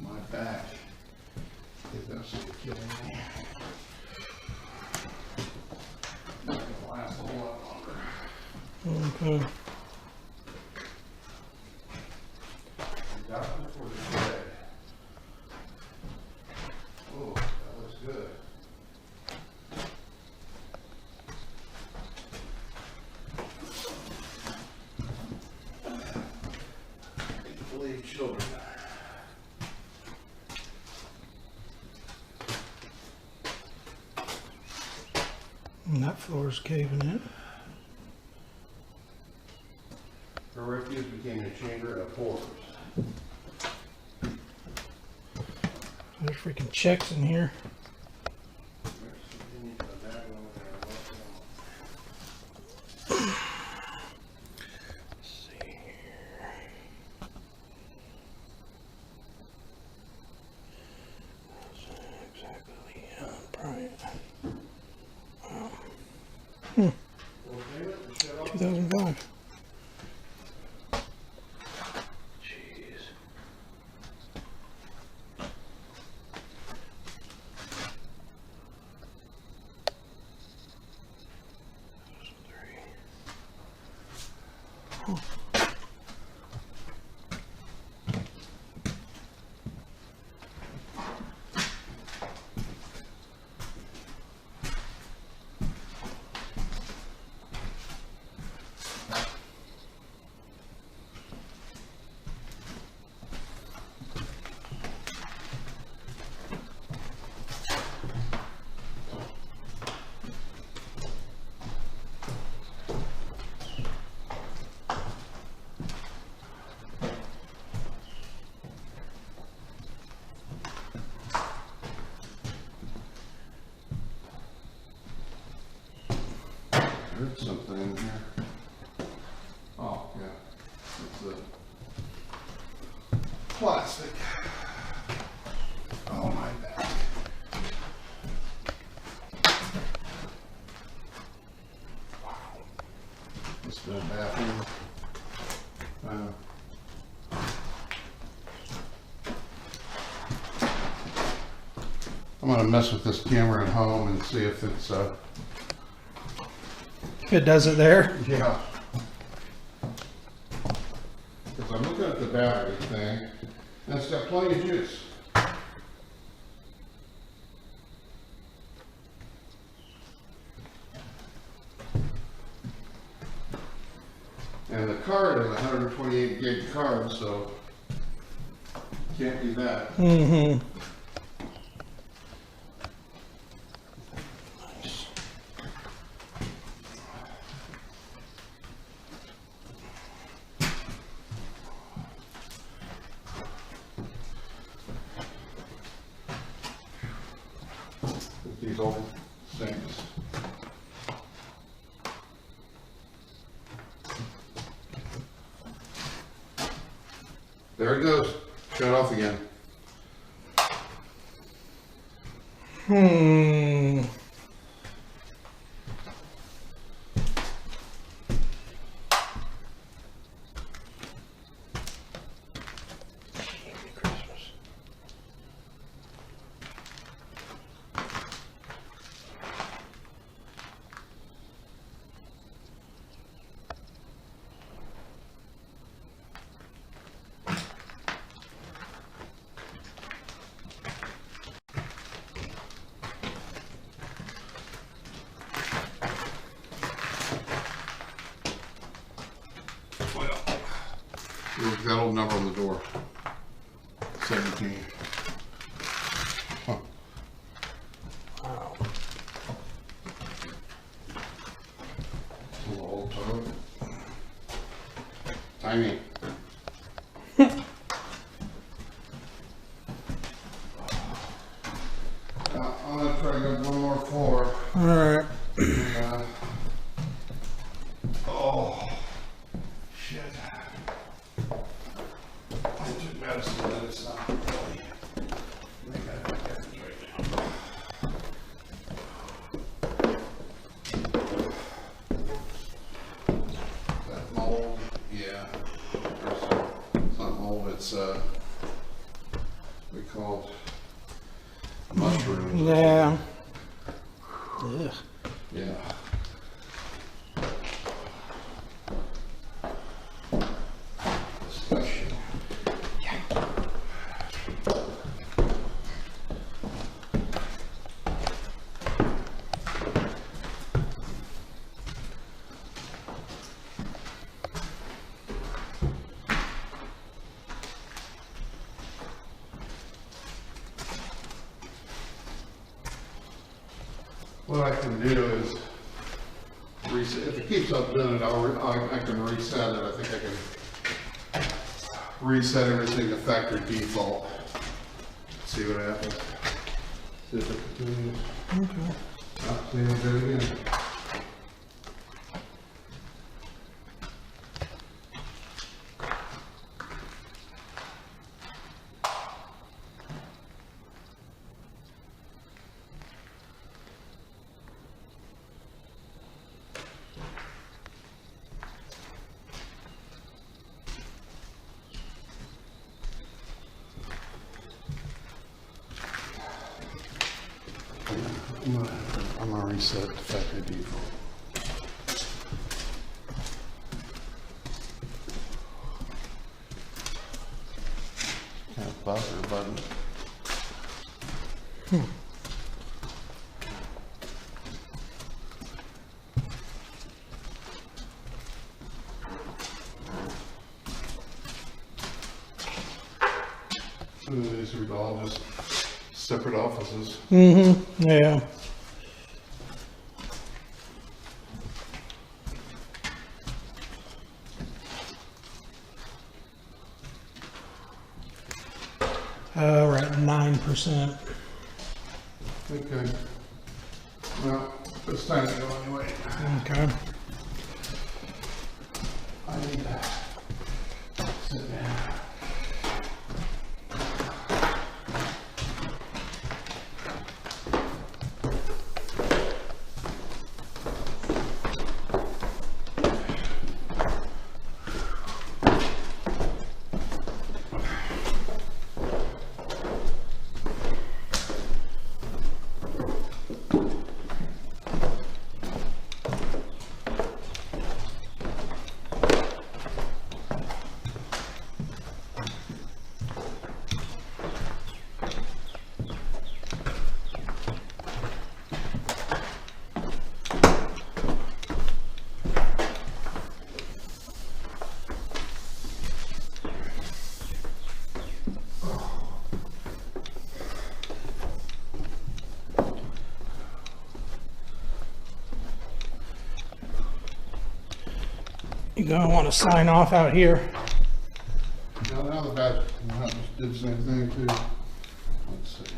Speaker 1: My back is absolutely killing me. Not gonna last a whole lot longer.
Speaker 2: Okay.
Speaker 1: Got it before the day. Oh, that looks good. I can believe children.
Speaker 2: And that floor's caving in.
Speaker 1: Her refuse became a chamber of horrors.
Speaker 2: There's freaking checks in here. Let's see here. Exactly. Probably. Wow. 2005. Jeez. Huh.
Speaker 1: There's something in here. Oh, yeah. It's plastic. Oh, my back. I'm gonna mess with this camera at home and see if it's,
Speaker 2: If it does it there.
Speaker 1: yeah. Because I'm looking at the battery thing, and it's got plenty of juice. And the card is a 128 gig card, so can't be that.
Speaker 2: Mm-hmm.
Speaker 1: These old things. There it goes. Shut it off again. Look, that old number on the door. 17. Huh.
Speaker 2: Wow.
Speaker 1: A little old toad. Tiny. I'm gonna try to go one more floor.
Speaker 2: All right.
Speaker 1: Oh, shit. I took medicine and it's not really. I think I got that right now. That mold, yeah. It's not mold, it's we call it mushrooms.
Speaker 2: Yeah. Ugh.
Speaker 1: Yeah. Discussion. What I can do is reset. If it keeps up doing it, I can reset it. I think I can reset everything to factory default. See what happens. See if it continues.
Speaker 2: Okay.
Speaker 1: See if it does it again. I'm gonna reset to factory default. Kind of buzzer button. These are all just separate offices.
Speaker 2: Mm-hmm. Yeah. We're at 9%.
Speaker 1: Okay. Well, it's time to go anyway.
Speaker 2: Okay.
Speaker 1: I need to sit down.
Speaker 2: You're gonna want to sign off out here.
Speaker 1: Now the batch did the same thing too. Let's see.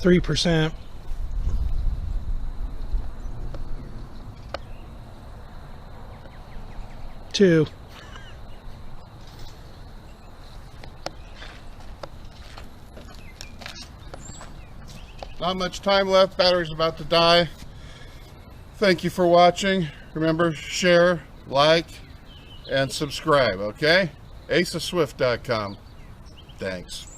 Speaker 2: %. Two.
Speaker 1: Not much time left. Battery's about to die. Thank you for watching. Remember, share, like, and subscribe, okay? aceofswift.com. Thanks.